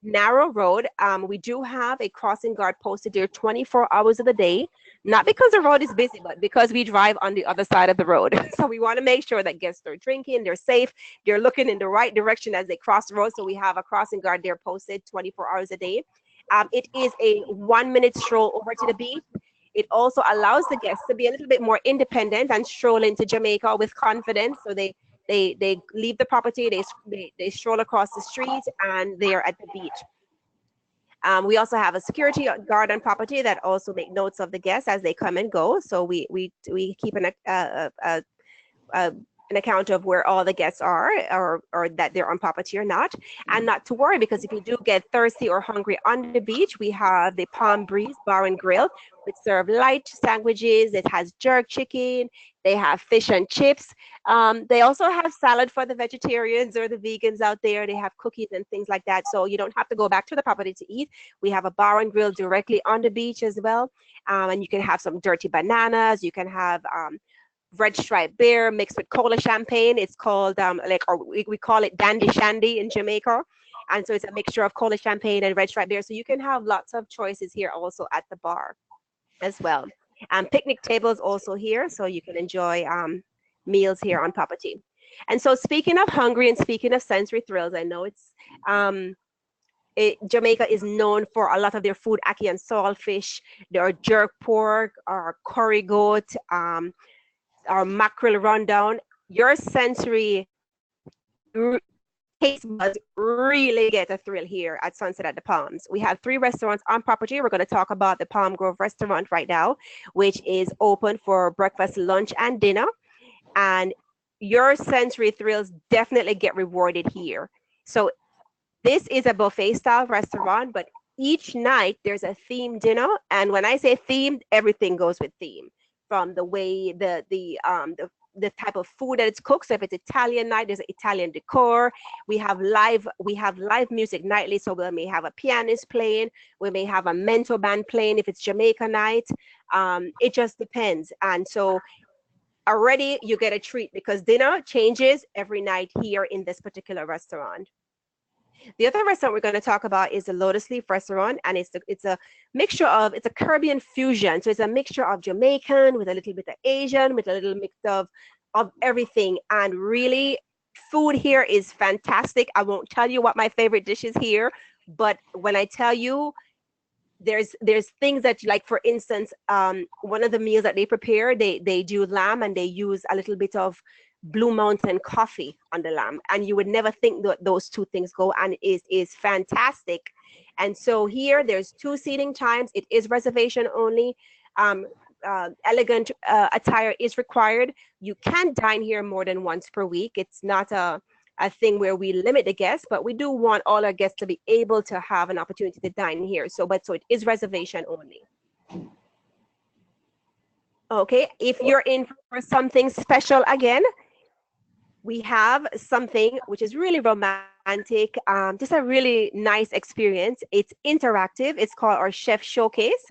narrow road. We do have a crossing guard posted there 24 hours of the day, not because the road is busy, but because we drive on the other side of the road. So we want to make sure that guests are drinking, they're safe, they're looking in the right direction as they cross the road. So we have a crossing guard there posted 24 hours a day. It is a 1-minute stroll over to the beach. It also allows the guests to be a little bit more independent and stroll into Jamaica with confidence. So they leave the property, they stroll across the street, and they are at the beach. We also have a security guard on property that also make notes of the guests as they come and go. So we keep an account of where all the guests are, or that they're on property or not. And not to worry, because if you do get thirsty or hungry on the beach, we have the Palm Breeze Bar and Grill, which serve light sandwiches. It has jerk chicken. They have fish and chips. They also have salad for the vegetarians or the vegans out there. They have cookies and things like that. So you don't have to go back to the property to eat. We have a bar and grill directly on the beach as well. And you can have some dirty bananas. You can have red striped beer mixed with cola champagne. It's called we call it dandy shandy in Jamaica. And so it's a mixture of cola champagne and red striped beer. So you can have lots of choices here also at the bar as well. Picnic tables also here, so you can enjoy meals here on property. And so speaking of hungry and speaking of sensory thrills, I know it's Jamaica is known for a lot of their food, ackee and saltfish, their jerk pork, or curry goat, our mackerel rundown. Your sensory taste buds really get a thrill here at Sunset at the Palms. We have 3 restaurants on property. We're going to talk about the Palm Grove restaurant right now, which is open for breakfast, lunch, and dinner. And your sensory thrills definitely get rewarded here. So this is a buffet style restaurant, but each night there's a themed dinner. And when I say themed, everything goes with theme, from the way the type of food that it's cooked. So if it's Italian night, there's Italian decor. We have live music nightly. So we may have a pianist playing. We may have a mento band playing if it's Jamaica night. It just depends. And so already you get a treat, because dinner changes every night here in this particular restaurant. The other restaurant we're going to talk about is the Lotus Leaf restaurant, and it's a mixture of, it's a Caribbean fusion. So it's a mixture of Jamaican with a little bit of Asian, with a little mix of everything. And really, food here is fantastic. I won't tell you what my favorite dish is here, but when I tell you, there's things that, like, for instance, one of the meals that they prepare, they do lamb, and they use a little bit of Blue Mountain coffee on the lamb, and you would never think that those two things go, and it is fantastic. And so here there's 2 seating times. It is reservation only. Elegant attire is required. You can dine here more than once per week. It's not a thing where we limit the guests, but we do want all our guests to be able to have an opportunity to dine here. So it is reservation only. Okay, if you're in for something special again, we have something which is really romantic, just a really nice experience. It's interactive. It's called our Chef Showcase,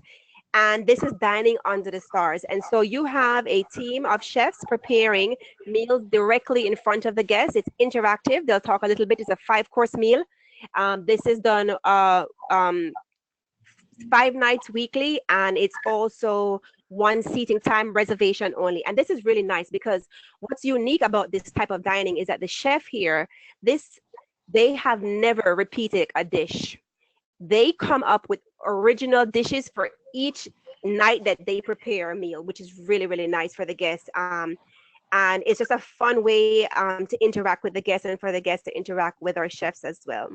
and this is dining under the stars. And so you have a team of chefs preparing meals directly in front of the guests. It's interactive. They'll talk a little bit. It's a 5-course meal. This is done 5 nights weekly, and it's also 1 seating time, reservation only. And this is really nice, because what's unique about this type of dining is that the chef here, they have never repeated a dish. They come up with original dishes for each night that they prepare a meal, which is really, really nice for the guests. And it's just a fun way to interact with the guests, and for the guests to interact with our chefs as well.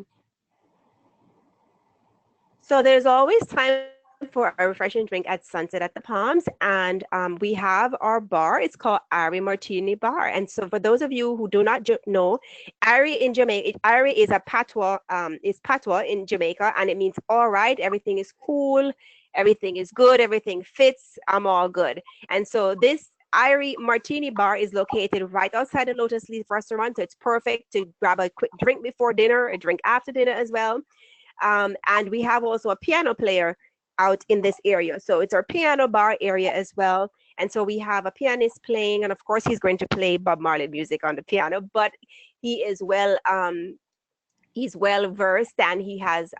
So there's always time for a refreshing drink at Sunset at the Palms, and we have our bar. It's called Ari Martini Bar. And so for those of you who do not know, Ari in Jamaica, Ari is a patois, in Jamaica, and it means all right, everything is cool, everything is good, everything fits, I'm all good. And so this Irie Martini Bar is located right outside the Lotus Leaf restaurant, so it's perfect to grab a quick drink before dinner, a drink after dinner as well. And we have also a piano player out in this area. So it's our piano bar area as well. And so we have a pianist playing, and of course he's going to play Bob Marley music on the piano, but he is he's well versed, and he has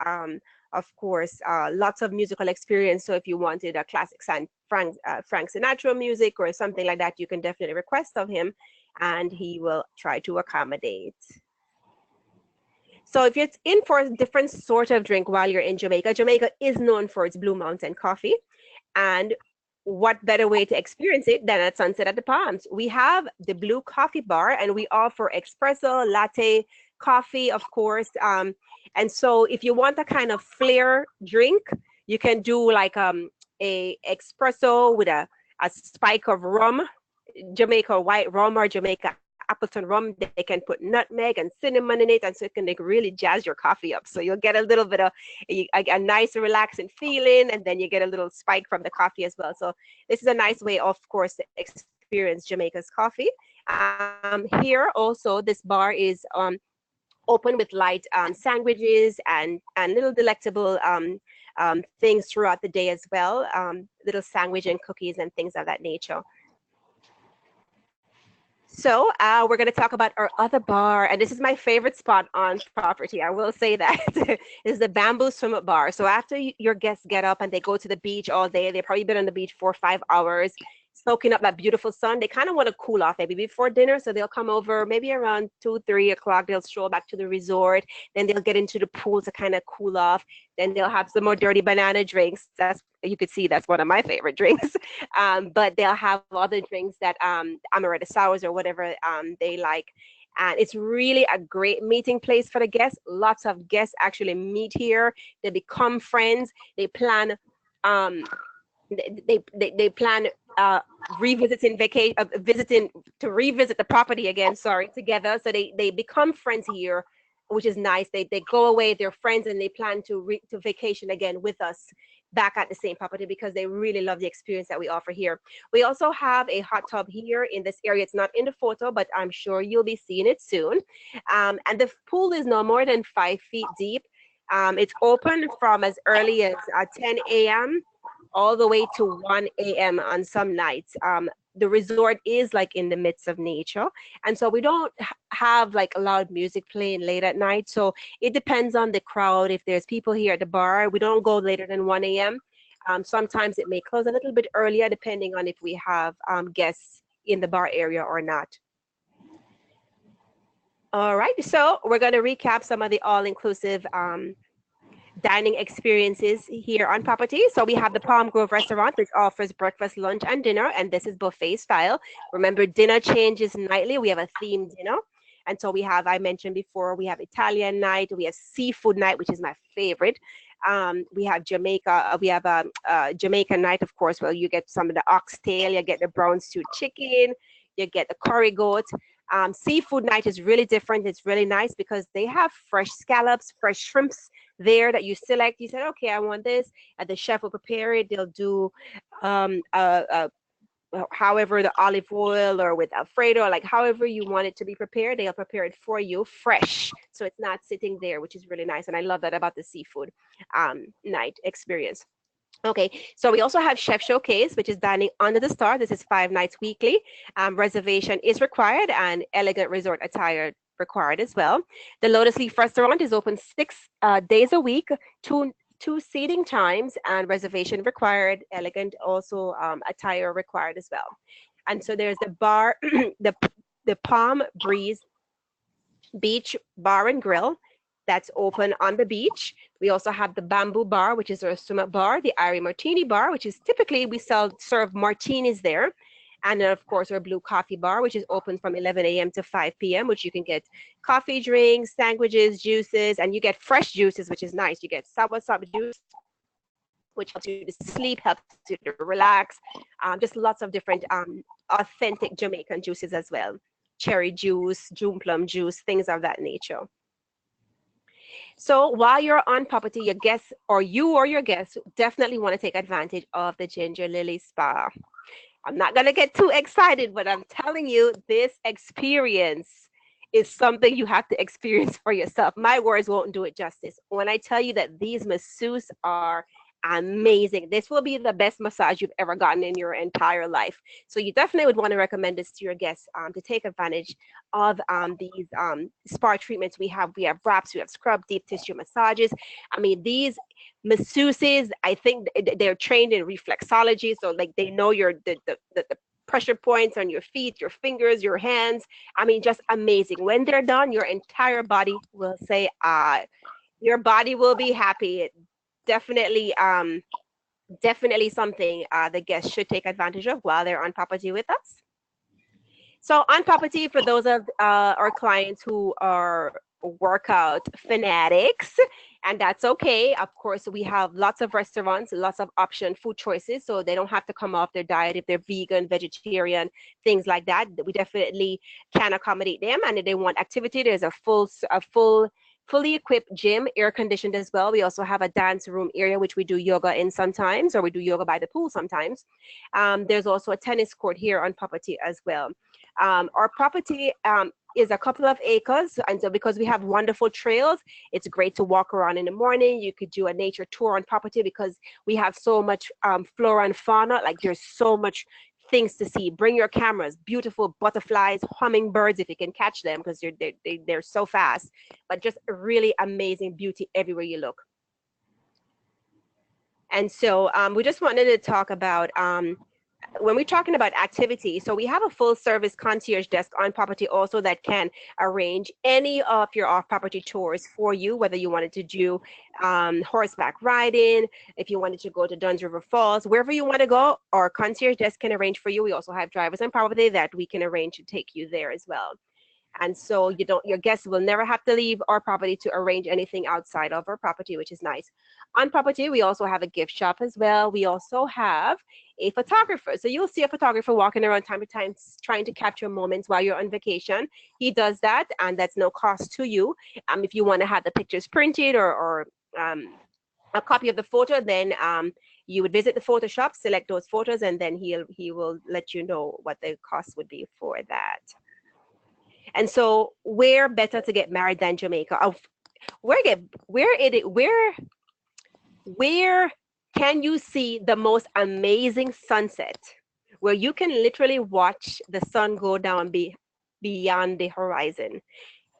of course lots of musical experience. So if you wanted a classic Frank Sinatra music or something like that, you can definitely request of him, and he will try to accommodate. So if you're in for a different sort of drink while you're in Jamaica, Jamaica is known for its Blue Mountain coffee. And what better way to experience it than at Sunset at the Palms? We have the Blue Coffee Bar, and we offer espresso, latte, coffee, of course. And so if you want a kind of flair drink, you can do like a espresso with a spike of rum, Jamaica white rum or Jamaica Appleton rum. They can put nutmeg and cinnamon in it, and so it can really jazz your coffee up. So you'll get a little bit of a nice relaxing feeling, and then you get a little spike from the coffee as well. So this is a nice way, of course, to experience Jamaica's coffee. Here also, this bar is open with light sandwiches and little delectable things throughout the day as well, little sandwich and cookies and things of that nature. So we're going to talk about our other bar, and this is my favorite spot on property. I will say that is the Bamboo Swim Up Bar. So after your guests get up and they go to the beach all day, they've probably been on the beach 4 or 5 hours, soaking up that beautiful sun. They kind of want to cool off maybe before dinner, so they'll come over maybe around 2, 3 o'clock. They'll stroll back to the resort. Then they'll get into the pool to kind of cool off. Then they'll have some more dirty banana drinks. You could see that's one of my favorite drinks. But they'll have other drinks that amaretto sours or whatever they like. And it's really a great meeting place for the guests. Lots of guests actually meet here. They become friends. They plan they plan visiting to revisit the property again, together. So they become friends here, which is nice. They go away, they're friends, and they plan to vacation again with us back at the same property because they really love the experience that we offer here. We also have a hot tub here in this area. It's not in the photo, but I'm sure you'll be seeing it soon. And the pool is no more than 5 feet deep. It's open from as early as 10 a.m. all the way to 1 a.m. on some nights. The resort is like in the midst of nature, and so we don't have like loud music playing late at night. So it depends on the crowd. If there's people here at the bar, we don't go later than 1 a.m. Sometimes it may close a little bit earlier depending on if we have guests in the bar area or not. All right, so we're going to recap some of the all-inclusive dining experiences here on property. So we have the Palm Grove restaurant, which offers breakfast, lunch, and dinner, and this is buffet style. Remember, dinner changes nightly. We have a themed dinner. And so we have, I mentioned before, we have Italian night, we have seafood night, which is my favorite. We have Jamaica, we have a Jamaican night, of course, where you get some of the oxtail, you get the brown stewed chicken, you get the curry goat. Seafood night is really different. It's really nice because they have fresh scallops, fresh shrimps there that you select. You said, okay, I want this, and the chef will prepare it. They'll do however, the olive oil or with Alfredo, like however you want it to be prepared, they'll prepare it for you fresh, so it's not sitting there, which is really nice. And I love that about the seafood night experience. Okay, so we also have Chef Showcase, which is dining under the stars. This is 5 nights weekly. Reservation is required, and elegant resort attire required as well. The Lotus Leaf restaurant is open 6 days a week, two seating times, and reservation required. Elegant also attire required as well. And so there's the bar, the Palm Breeze Beach Bar and Grill that's open on the beach. We also have the Bamboo Bar, which is our swim-up bar, the Irie Martini Bar, which is typically we serve martinis there. And then, of course, our Blue Coffee Bar, which is open from 11 a.m. to 5 p.m., which you can get coffee drinks, sandwiches, juices, and you get fresh juices, which is nice. You get soursop juice, which helps you to sleep, helps you to relax. Just lots of different authentic Jamaican juices as well. Cherry juice, June plum juice, things of that nature. So while you're on property, your guests or your guests definitely want to take advantage of the Ginger Lily Spa. I'm not going to get too excited, but I'm telling you, this experience is something you have to experience for yourself. My words won't do it justice. When I tell you that these masseuses are amazing, this will be the best massage you've ever gotten in your entire life. So you definitely would want to recommend this to your guests to take advantage of these spa treatments we have. We have wraps, we have scrub, deep tissue massages. I mean, these masseuses, I think they're trained in reflexology, so like they know the pressure points on your feet, your fingers, your hands. I mean, just amazing. When they're done, your entire body will say, your body will be happy. Definitely, definitely something the guests should take advantage of while they're on property with us. So on property, for those of our clients who are workout fanatics, and that's okay. Of course, we have lots of restaurants, lots of option food choices, so they don't have to come off their diet if they're vegan, vegetarian, things like that. We definitely can accommodate them. And if they want activity, there's a fully equipped gym, air conditioned as well. We also have a dance room area, which we do yoga in sometimes, or we do yoga by the pool sometimes. There's also a tennis court here on property as well. Our property is a couple of acres, and so because we have wonderful trails, it's great to walk around in the morning. You could do a nature tour on property because we have so much flora and fauna. Like there's so much things to see. Bring your cameras, beautiful butterflies, hummingbirds if you can catch them, because they're so fast, but just really amazing beauty everywhere you look. And so we just wanted to talk about when we're talking about activity, so we have a full service concierge desk on property also that can arrange any of your off-property tours for you, whether you wanted to do horseback riding, if you wanted to go to Duns River Falls, wherever you want to go, our concierge desk can arrange for you. We also have drivers on property that we can arrange to take you there as well. And so your guests will never have to leave our property to arrange anything outside of our property, which is nice. On property, we also have a gift shop as well. We also have a photographer. So you'll see a photographer walking around time to time trying to capture moments while you're on vacation. He does that, and that's no cost to you. If you want to have the pictures printed or a copy of the photo, then you would visit the photo shop, select those photos, and then he will let you know what the cost would be for that. And so, where better to get married than Jamaica? Where can you see the most amazing sunset, where you can literally watch the sun go down beyond the horizon?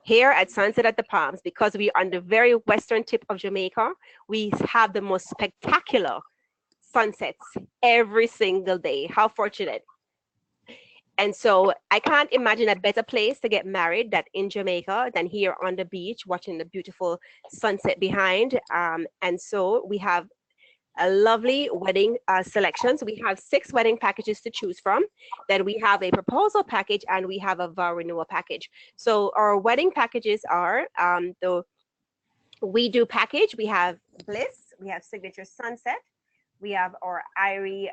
Here at Sunset at the Palms, because we're on the very western tip of Jamaica, we have the most spectacular sunsets every single day. How fortunate. And so I can't imagine a better place to get married than in Jamaica than here on the beach, watching the beautiful sunset behind. And so we have a lovely wedding selections. We have 6 wedding packages to choose from. Then we have a proposal package and we have a vow renewal package. So our wedding packages are the We Do package. We have Bliss, we have Signature Sunset, we have our Irie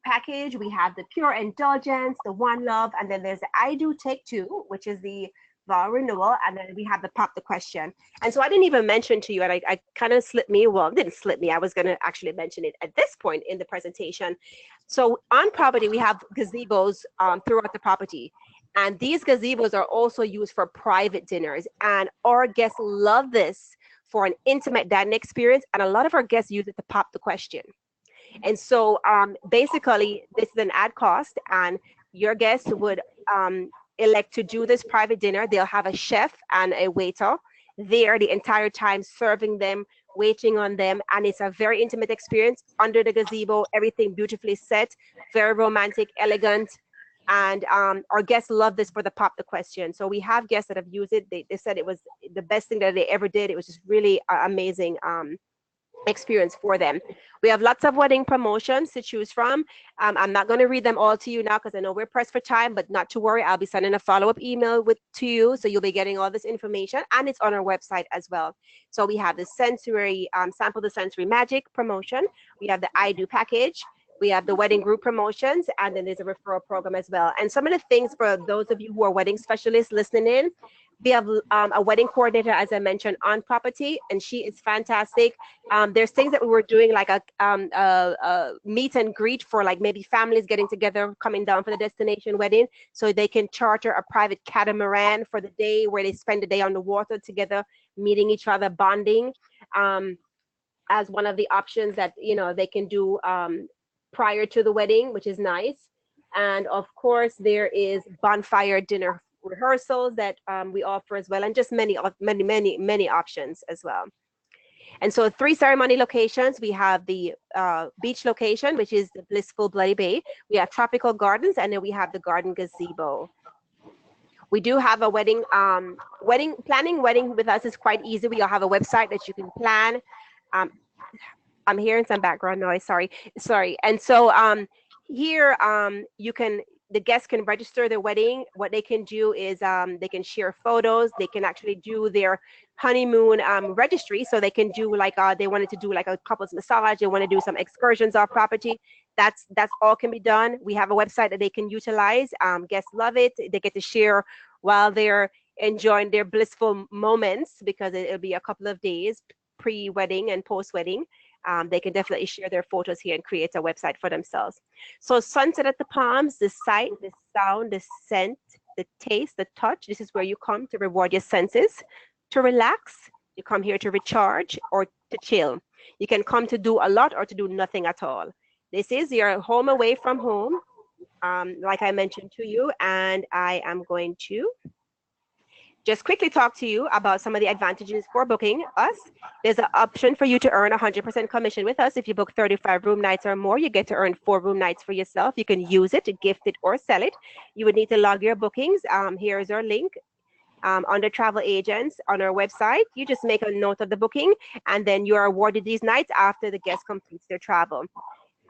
package, we have the Pure Indulgence, the One Love, and then there's the I Do Take Two, which is the vow renewal, and then we have the Pop the Question. And so I didn't even mention to you, and I kind of slipped me, well, it didn't slip me, I was going to actually mention it at this point in the presentation. So on property, we have gazebos throughout the property. And these gazebos are also used for private dinners. And our guests love this for an intimate dining experience. And a lot of our guests use it to pop the question. And so basically, this is an ad cost, and your guests would elect to do this private dinner. They'll have a chef and a waiter there the entire time, serving them, waiting on them, and it's a very intimate experience under the gazebo, everything beautifully set, very romantic, elegant. And our guests love this for the pop the question. So we have guests that have used it. They said it was the best thing that they ever did. It was just really amazing experience for them. We have lots of wedding promotions to choose from. I'm not going to read them all to you now because I know we're pressed for time, but not to worry. I'll be sending a follow-up email to you, so you'll be getting all this information, and it's on our website as well. So we have the sensory Sample the Sensory Magic promotion. We have the I Do package. We have the wedding group promotions, and then there's a referral program as well. And some of the things for those of you who are wedding specialists listening in, we have a wedding coordinator, as I mentioned, on property, and she is fantastic. There's things that we were doing, like a meet and greet for like maybe families getting together, coming down for the destination wedding, so they can charter a private catamaran for the day where they spend the day on the water together, meeting each other, bonding. As one of the options that they can do prior to the wedding, which is nice. And of course, there is bonfire dinner rehearsals that we offer as well, and just many options as well. And so 3 ceremony locations. We have the beach location, which is the Blissful Bloody Bay. We have Tropical Gardens, and then we have the Garden Gazebo. We do have a wedding planning wedding with us is quite easy. We all have a website that you can plan. I'm hearing some background noise. Sorry. And so here the guests can register their wedding. What they can do is they can share photos. They can actually do their honeymoon registry. So they can do like they wanted to do like a couples massage. They want to do some excursions off property. That's all can be done. We have a website that they can utilize. Guests love it. They get to share while they're enjoying their blissful moments, because it'll be a couple of days pre-wedding and post-wedding. They can definitely share their photos here and create a website for themselves. So Sunset at the Palms, the sight, the sound, the scent, the taste, the touch. This is where you come to reward your senses, to relax. You come here to recharge or to chill. You can come to do a lot or to do nothing at all. This is your home away from home, like I mentioned to you, and I am going to just quickly talk to you about some of the advantages for booking us. There's an option for you to earn 100% commission with us. If you book 35 room nights or more, you get to earn 4 room nights for yourself. You can use it, gift it, or sell it. You would need to log your bookings. Here's our link. Under travel agents on our website, you just make a note of the booking, and then you're awarded these nights after the guest completes their travel.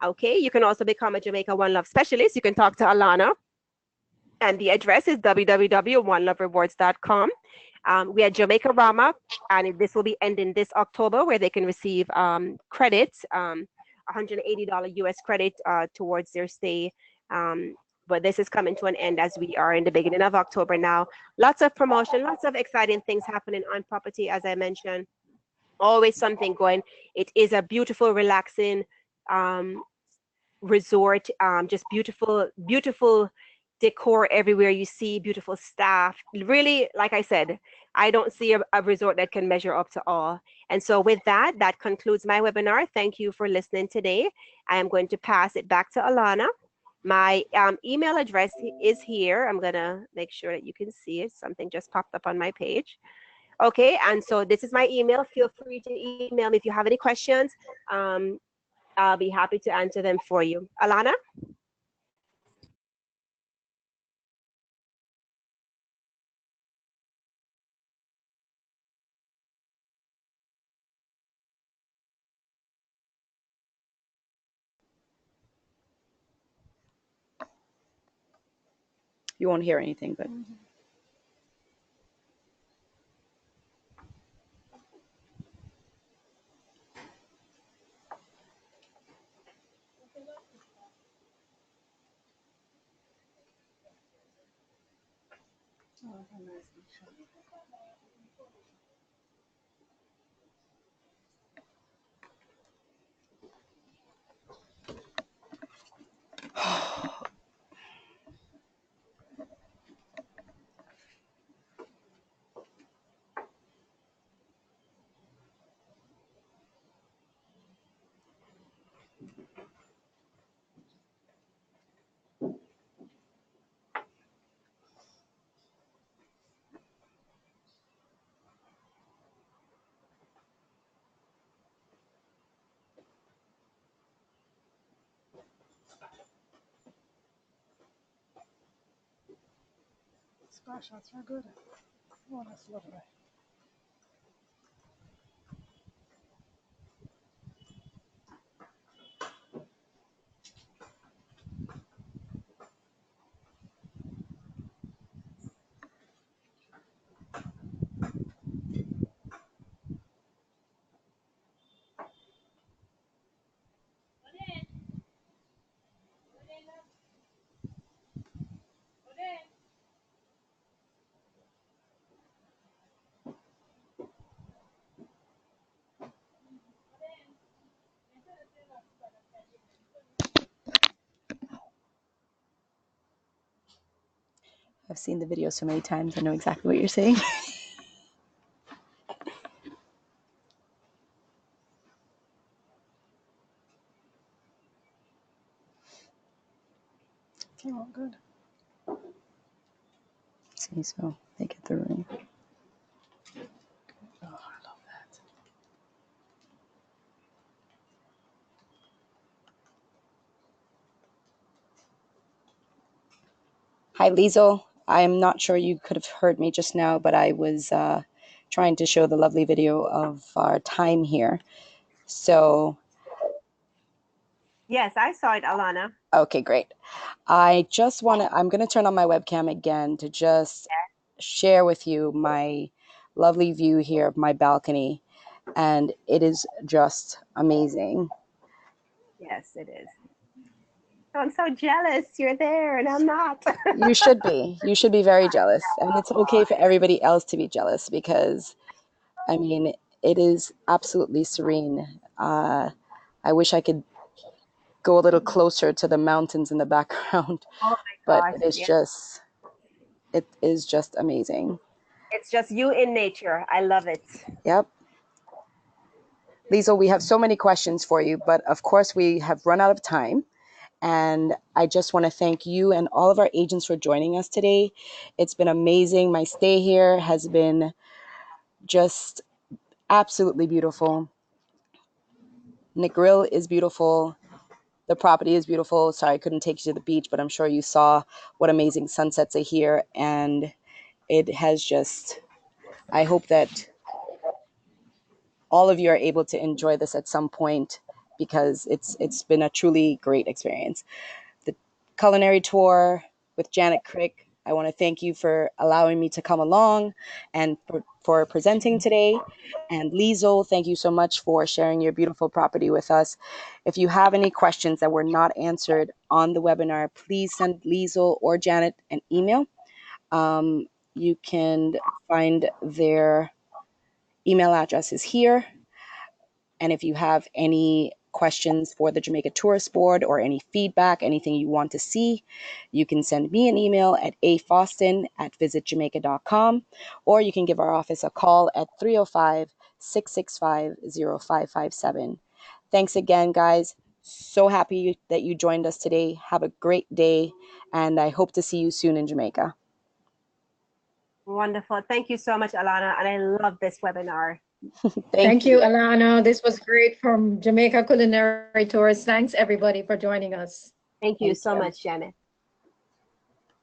Okay, you can also become a Jamaica One Love specialist. You can talk to Alana, and the address is www.oneloverewards.com. We had Jamaica Rama, and this will be ending this October, where they can receive credits, $180 US credit towards their stay. But this is coming to an end as we are in the beginning of October now. Lots of promotion, lots of exciting things happening on property, as I mentioned. Always something going. It is a beautiful, relaxing resort. Just beautiful decor everywhere you see, beautiful staff. Really, like I said, I don't see a resort that can measure up to all. And so with that concludes my webinar. Thank you for listening today. I am going to pass it back to Alana. My email address is here. I'm gonna make sure that you can see it. Something just popped up on my page. Okay, and so this is my email. Feel free to email me if you have any questions. I'll be happy to answer them for you. Alana? You won't hear anything, but Gosh, that's very good. Oh, that's lovely. I've seen the video so many times. I know exactly what you're saying. Came out good. See, so they get the room. Oh, I love that. Hi, Liesel. I'm not sure you could have heard me just now, but I was trying to show the lovely video of our time here. So, Yes, I saw it, Alana. okay, great. I'm going to turn on my webcam again to just share with you my lovely view here of my balcony. And it is just amazing. Yes, it is. Oh, I'm so jealous. You're there and I'm not. You should be. You should be very jealous. And it's okay for everybody else to be jealous because, I mean, it is absolutely serene. I wish I could go a little closer to the mountains in the background, Oh my but gosh. it is just amazing. It's just you in nature. I love it. Yep. Liesel, we have so many questions for you, but of course we have run out of time. And I just want to thank you and all of our agents for joining us today. It's been amazing. My stay here has been just absolutely beautiful. Negril is beautiful. The property is beautiful. Sorry, I couldn't take you to the beach, but I'm sure you saw what amazing sunsets are here. And it has just, I hope that all of you are able to enjoy this at some point because it's been a truly great experience. The culinary tour with Janet Crick, I want to thank you for allowing me to come along and for presenting today. And Liesel, thank you so much for sharing your beautiful property with us. If you have any questions that were not answered on the webinar, please send Liesel or Janet an email. You can find their email addresses here. And if you have any questions for the Jamaica Tourist Board or any feedback, anything you want to see, you can send me an email at afaustin@visitjamaica.com, or you can give our office a call at 305-665-0557. Thanks again, guys. So happy that you joined us today. Have a great day, and I hope to see you soon in Jamaica. Wonderful. Thank you so much, Alana. And I love this webinar. Thank you, Alana. This was great from Jamaica Culinary Tours. Thanks, everybody, for joining us. Thank you so much, Janet.